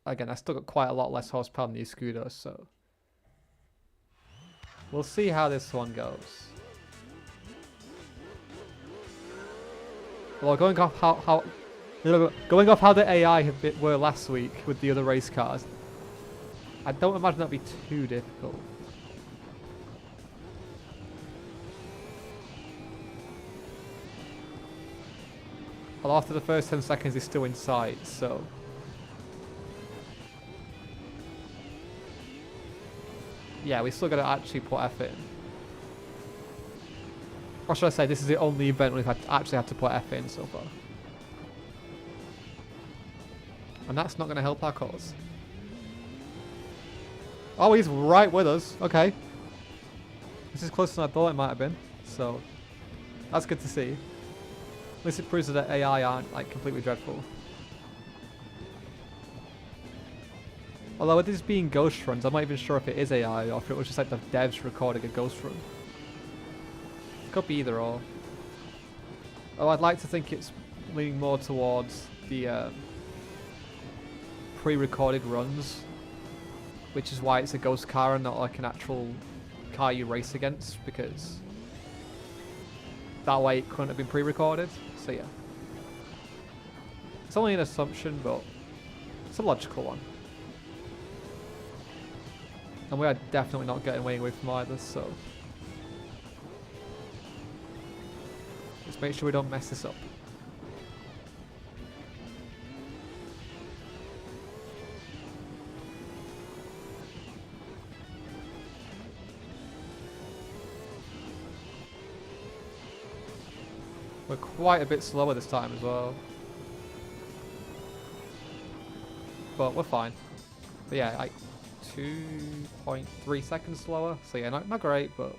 again, I still got quite a lot less horsepower than the Escudo, so we'll see how this one goes. Well, going off how the AI were last week with the other race cars, I don't imagine that'd be too difficult. Well, after the first 10 seconds, he's still in sight, so yeah, we still got to actually put effort in. Or should I say, this is the only event we've actually had to put effort in so far. And that's not going to help our cause. Oh, he's right with us. Okay. This is closer than I thought it might have been. So, that's good to see. At least it proves that AI aren't like completely dreadful. Although with this being ghost runs, I'm not even sure if it is AI or if it was just like the devs recording a ghost run. Could be either or. Oh, I'd like to think it's leaning more towards the pre-recorded runs, which is why it's a ghost car and not like an actual car you race against, because that way it couldn't have been pre-recorded. So yeah. It's only an assumption, but it's a logical one. And we are definitely not getting away from either, so let's make sure we don't mess this up. We're quite a bit slower this time as well. But we're fine. But yeah, like 2.3 seconds slower. So yeah, not great, but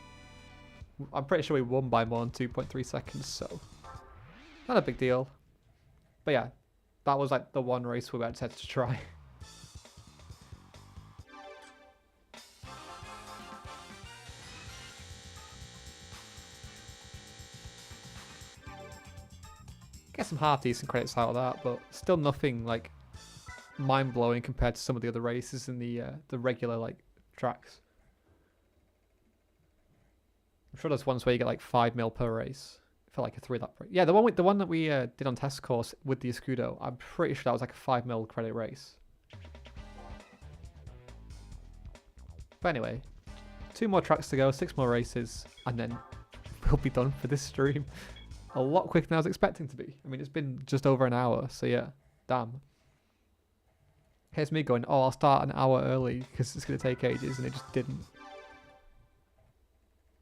I'm pretty sure we won by more than 2.3 seconds, so not a big deal. But yeah, that was like the one race we had to try. Get some half decent credits out of that, but still nothing like mind blowing compared to some of the other races in the regular like tracks. I'm sure there's ones where you get like 5 mil per race for like a 3-lap race. Yeah, the one that we did on test course with the escudo, I'm pretty sure that was like a 5 mil credit race. But anyway, 2 more tracks to go, 6 more races, and then we'll be done for this stream. A lot quicker than I was expecting to be. I mean, it's been just over an hour, so yeah, damn. Here's me going, oh, I'll start an hour early because it's going to take ages, and it just didn't.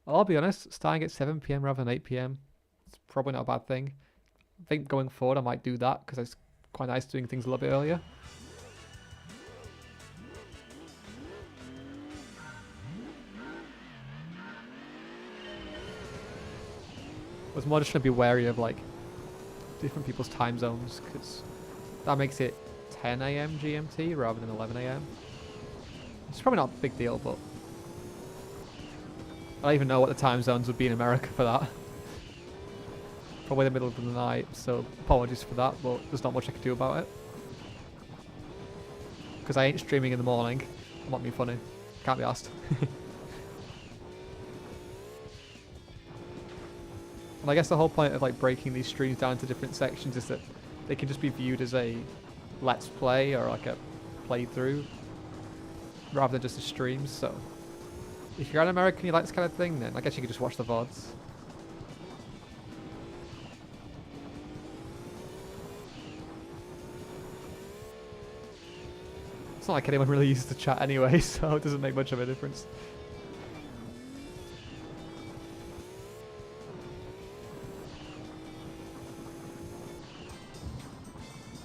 I'll be honest, starting at 7 PM rather than 8 PM, it's probably not a bad thing. I think going forward I might do that because it's quite nice doing things a little bit earlier. I was more just trying to be wary of like different people's time zones because that makes it 10 AM GMT rather than 11 AM. It's probably not a big deal, but I don't even know what the time zones would be in America for that. Probably the middle of the night, so apologies for that, but there's not much I can do about it. Because I ain't streaming in the morning. I'm not being funny. Can't be asked. And I guess the whole point of like breaking these streams down into different sections is that they can just be viewed as a let's play or like a playthrough rather than just a stream, so if you're an American and you like this kind of thing, then I guess you could just watch the VODs. It's not like anyone really uses the chat anyway, so it doesn't make much of a difference.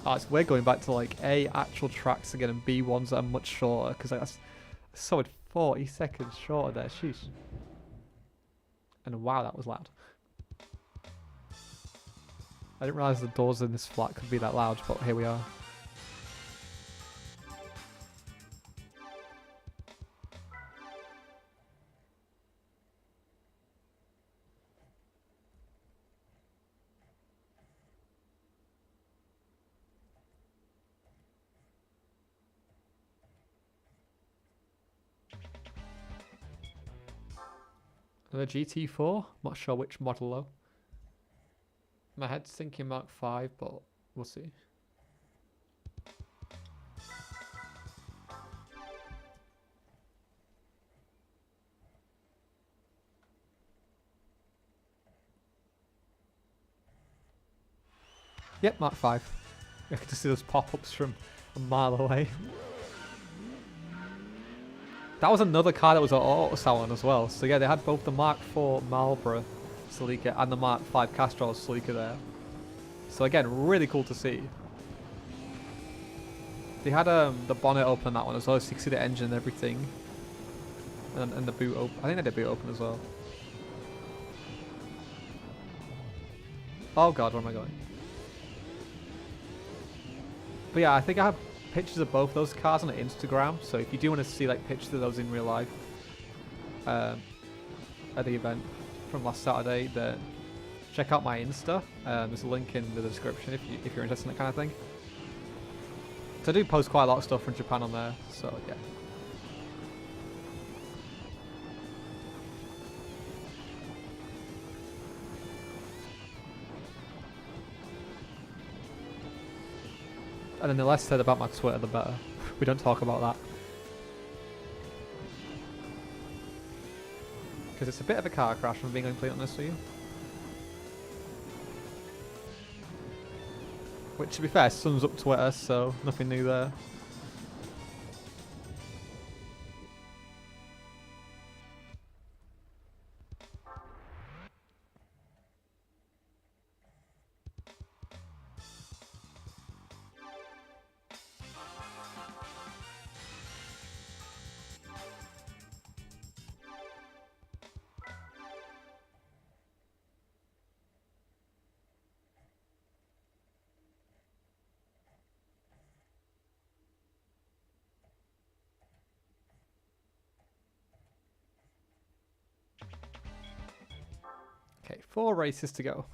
Oh, it's weird going back to like A, actual tracks again, and B, ones that are much shorter, because like, that's solid 40 seconds shorter there, sheesh. And wow, that was loud. I didn't realise the doors in this flat could be that loud, but here we are. Another GT4? Not sure which model though. My head's thinking Mark 5, but we'll see. Yep, Mark 5. I can just see those pop-ups from a mile away. That was another car that was at auto salon as well. So yeah, they had both the Mark 4 Marlboro Celica and the Mark 5 Castrol Celica there. So again, really cool to see. They had the bonnet open on that one as well, so you can see the engine and everything. And the boot open. I think they did boot open as well. Oh god, where am I going? But yeah, I think I have pictures of both those cars on Instagram, so if you do want to see like pictures of those in real life at the event from last Saturday, then check out my Insta. There's a link in the description if you're interested in that kind of thing. So I do post quite a lot of stuff from Japan on there, so yeah. And then the less said about my Twitter, the better. We don't talk about that. Because it's a bit of a car crash, if I'm being completely honest with you. Which, to be fair, sums up Twitter, so nothing new there. 4 races to go.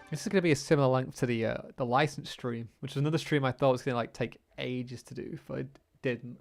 This is going to be a similar length to the license stream, which is another stream I thought was going to like take ages to do, but it didn't.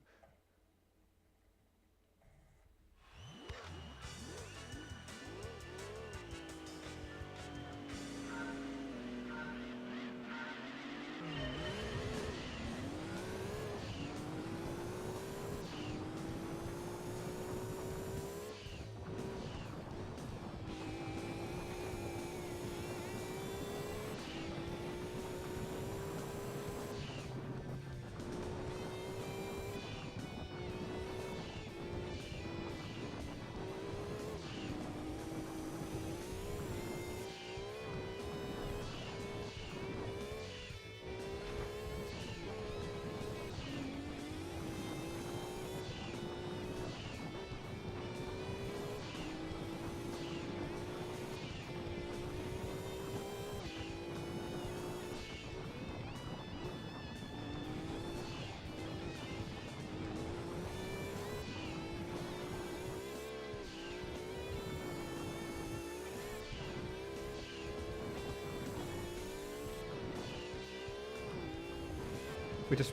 We just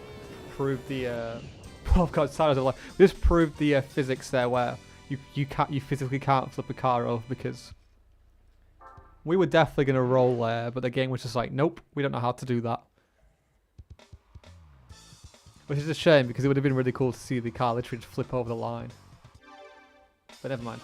proved the oh god, sorry, we just proved the physics there where you physically can't flip a car over, because we were definitely gonna roll there, but the game was just like, nope, we don't know how to do that. Which is a shame, because it would have been really cool to see the car literally just flip over the line. But never mind.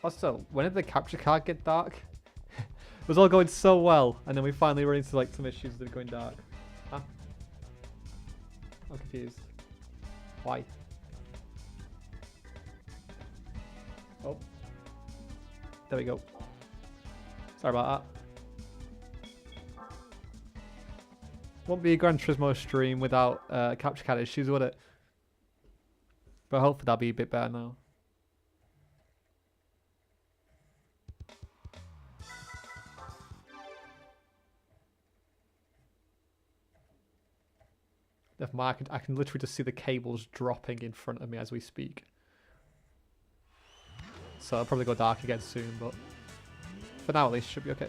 Also, when did the capture card get dark? It was all going so well, and then we finally ran into like some issues that are going dark. Huh? I'm confused. Why? Oh. There we go. Sorry about that. Won't be a Gran Turismo stream without capture card issues, would it? But hopefully that'll be a bit better now. Never mind, I can literally just see the cables dropping in front of me as we speak. So I'll probably go dark again soon, but for now at least it should be okay.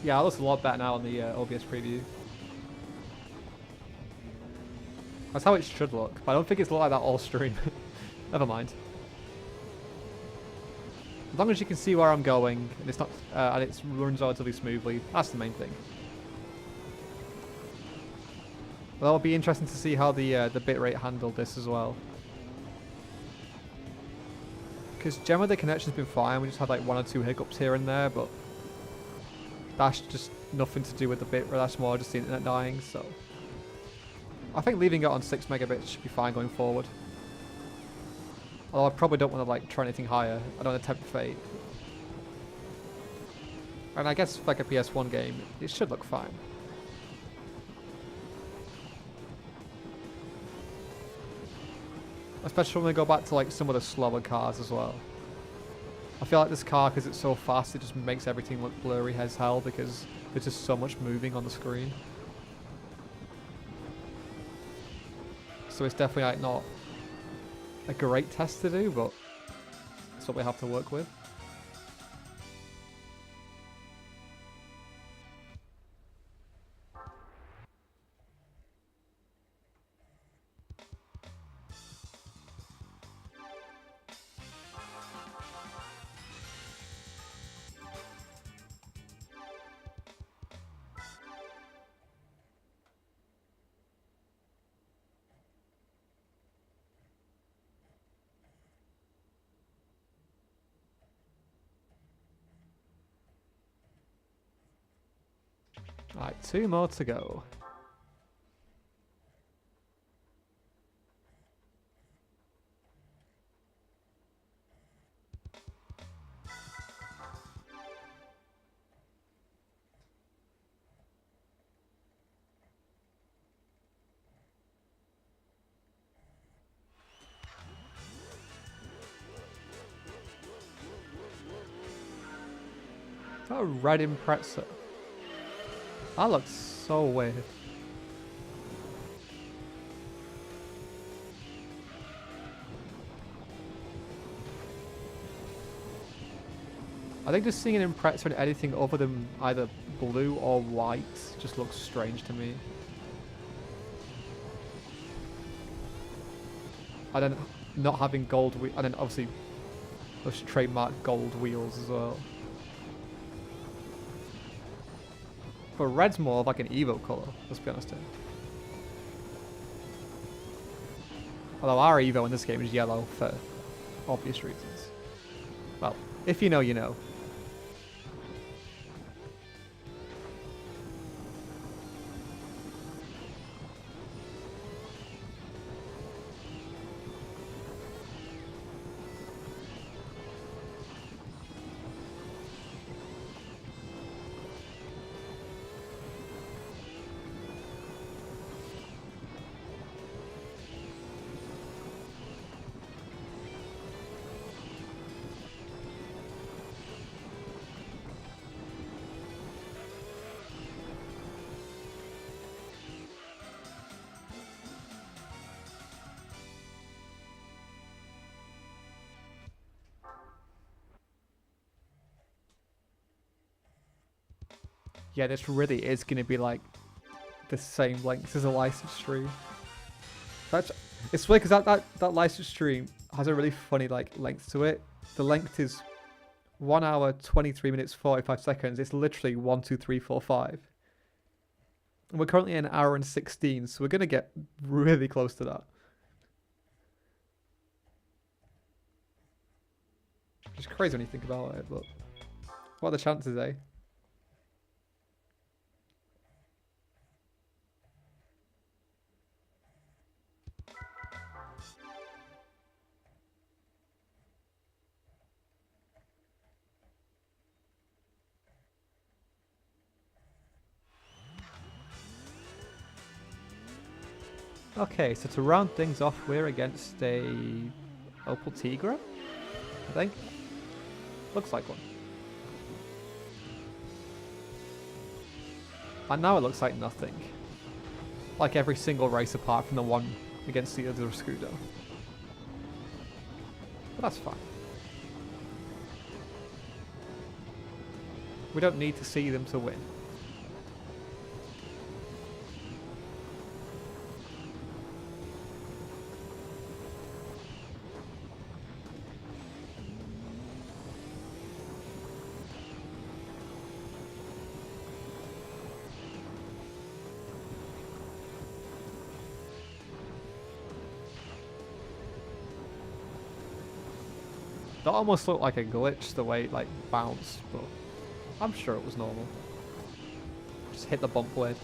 Yeah, it looks a lot better now on the OBS preview. That's how it should look, but I don't think it's like that all stream. Never mind. As long as you can see where I'm going and it's not and it runs relatively smoothly, that's the main thing. Well, it'll be interesting to see how the bitrate handled this as well. Because generally the connection's been fine. We just had like 1 or 2 hiccups here and there, but that's just nothing to do with the bitrate. That's more just the internet dying. So I think leaving it on 6 megabits should be fine going forward. Although I probably don't want to like try anything higher. I don't want to tempt fate. And I guess for like a PS1 game, it should look fine. Especially when we go back to like some of the slower cars as well. I feel like this car, because it's so fast, it just makes everything look blurry as hell because there's just so much moving on the screen. So it's definitely like not a great test to do, but it's what we have to work with. Alright, 2 more to go. Got a red Impreza. That looks so weird. I think just seeing an Impreza in anything other than either blue or white just looks strange to me. And then not having gold and then obviously those trademark gold wheels as well. But red's more of like an Evo colour, let's be honest here. Although our Evo in this game is yellow for obvious reasons. Well, if you know, you know. Yeah, this really is going to be like the same length as a license stream. It's weird because that license stream has a really funny like length to it. The length is 1 hour, 23 minutes, 45 seconds. It's literally 1, 2, 3, 4, 5. And we're currently at 1 hour and 16, so we're going to get really close to that. Which is crazy when you think about it, but what are the chances, eh? Okay, so to round things off, we're against a Opel Tigra, I think. Looks like one. And now it looks like nothing. Like every single race apart from the one against the other escudo. But that's fine. We don't need to see them to win. That almost looked like a glitch, the way it like bounced, but I'm sure it was normal. Just hit the bump blade.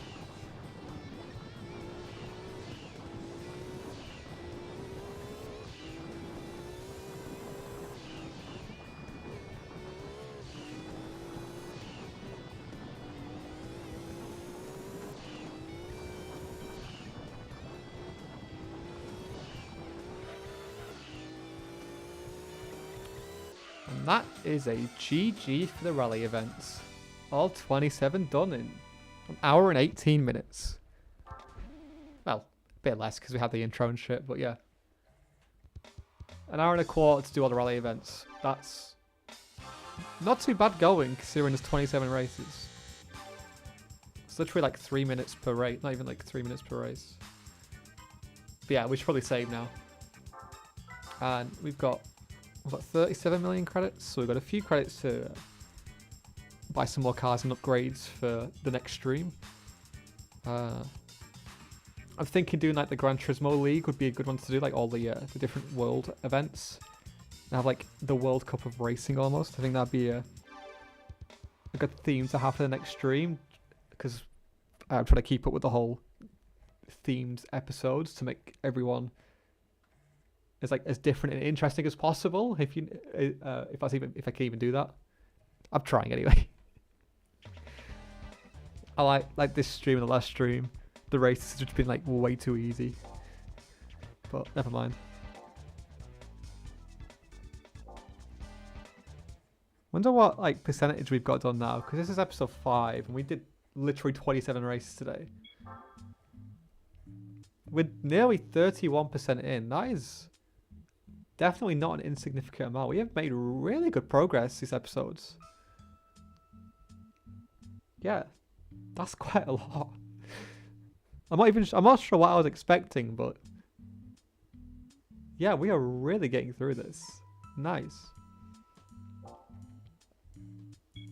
And that is a GG for the rally events. All 27 done in 1 hour and 18 minutes. Well, a bit less because we had the intro and shit, but yeah. 1 hour and a quarter to do all the rally events. That's not too bad going considering there's 27 races. It's literally like 3 minutes per race, not even like 3 minutes per race. But yeah, we should probably save now. And we've got 37 million credits, so we've got a few credits to buy some more cars and upgrades for the next stream. I'm thinking doing like the Gran Turismo League would be a good one to do, like all the different world events. And have like the World Cup of Racing almost. I think that'd be a good theme to have for the next stream, because I'm trying to keep up with the whole themed episodes to make everyone as different and interesting as possible. If I can even do that, I'm trying anyway. I like this stream and the last stream. The races have just been like way too easy, but never mind. Wonder what like percentage we've got done now, because this is episode 5 and we did literally 27 races today. We're nearly 31% in. That is definitely not an insignificant amount. We have made really good progress these episodes. Yeah, that's quite a lot. I'm not sure what I was expecting, but yeah, we are really getting through this. Nice.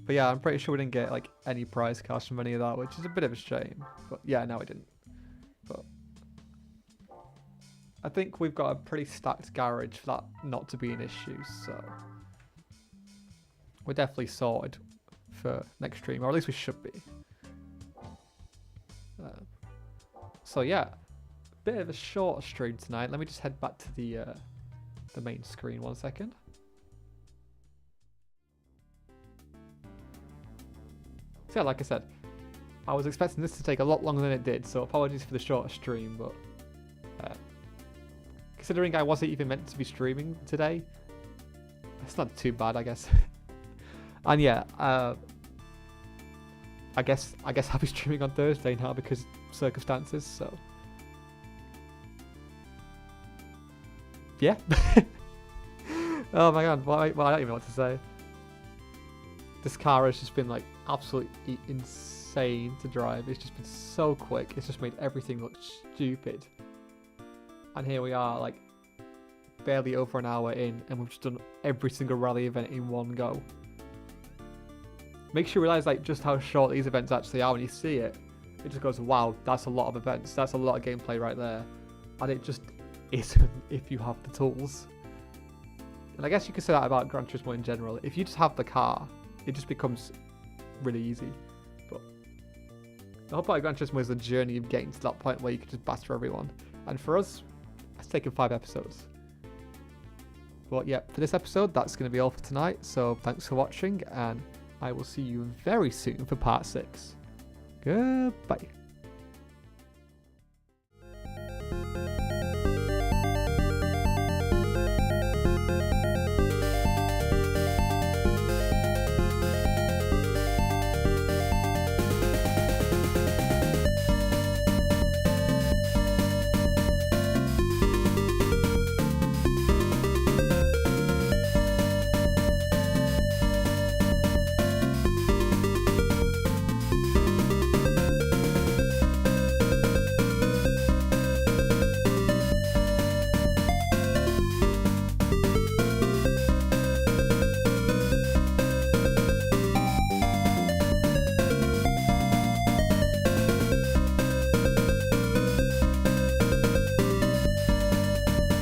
But yeah, I'm pretty sure we didn't get like any prize cash from any of that, which is a bit of a shame. But yeah, no, we didn't. But I think we've got a pretty stacked garage for that not to be an issue, so we're definitely sorted for next stream, or at least we should be. So yeah, bit of a short stream tonight. Let me just head back to the main screen 1 second. So yeah, like I said, I was expecting this to take a lot longer than it did, so apologies for the short stream, but considering I wasn't even meant to be streaming today, it's not too bad, I guess. And yeah, I guess I'll be streaming on Thursday now because circumstances, so yeah. Oh my god, well, I don't even know what to say. This car has just been like absolutely insane to drive. It's just been so quick. It's just made everything look stupid. And here we are, like barely over an hour in, and we've just done every single rally event in one go. Makes you realise like just how short these events actually are when you see it. It just goes, wow, that's a lot of events. That's a lot of gameplay right there. And it just isn't if you have the tools. And I guess you could say that about Gran Turismo in general. If you just have the car, it just becomes really easy. But the whole point of Gran Turismo is the journey of getting to that point where you can just batter everyone. And for us, it's taken 5 episodes. But yeah, for this episode, that's going to be all for tonight. So thanks for watching, and I will see you very soon for part 6. Goodbye.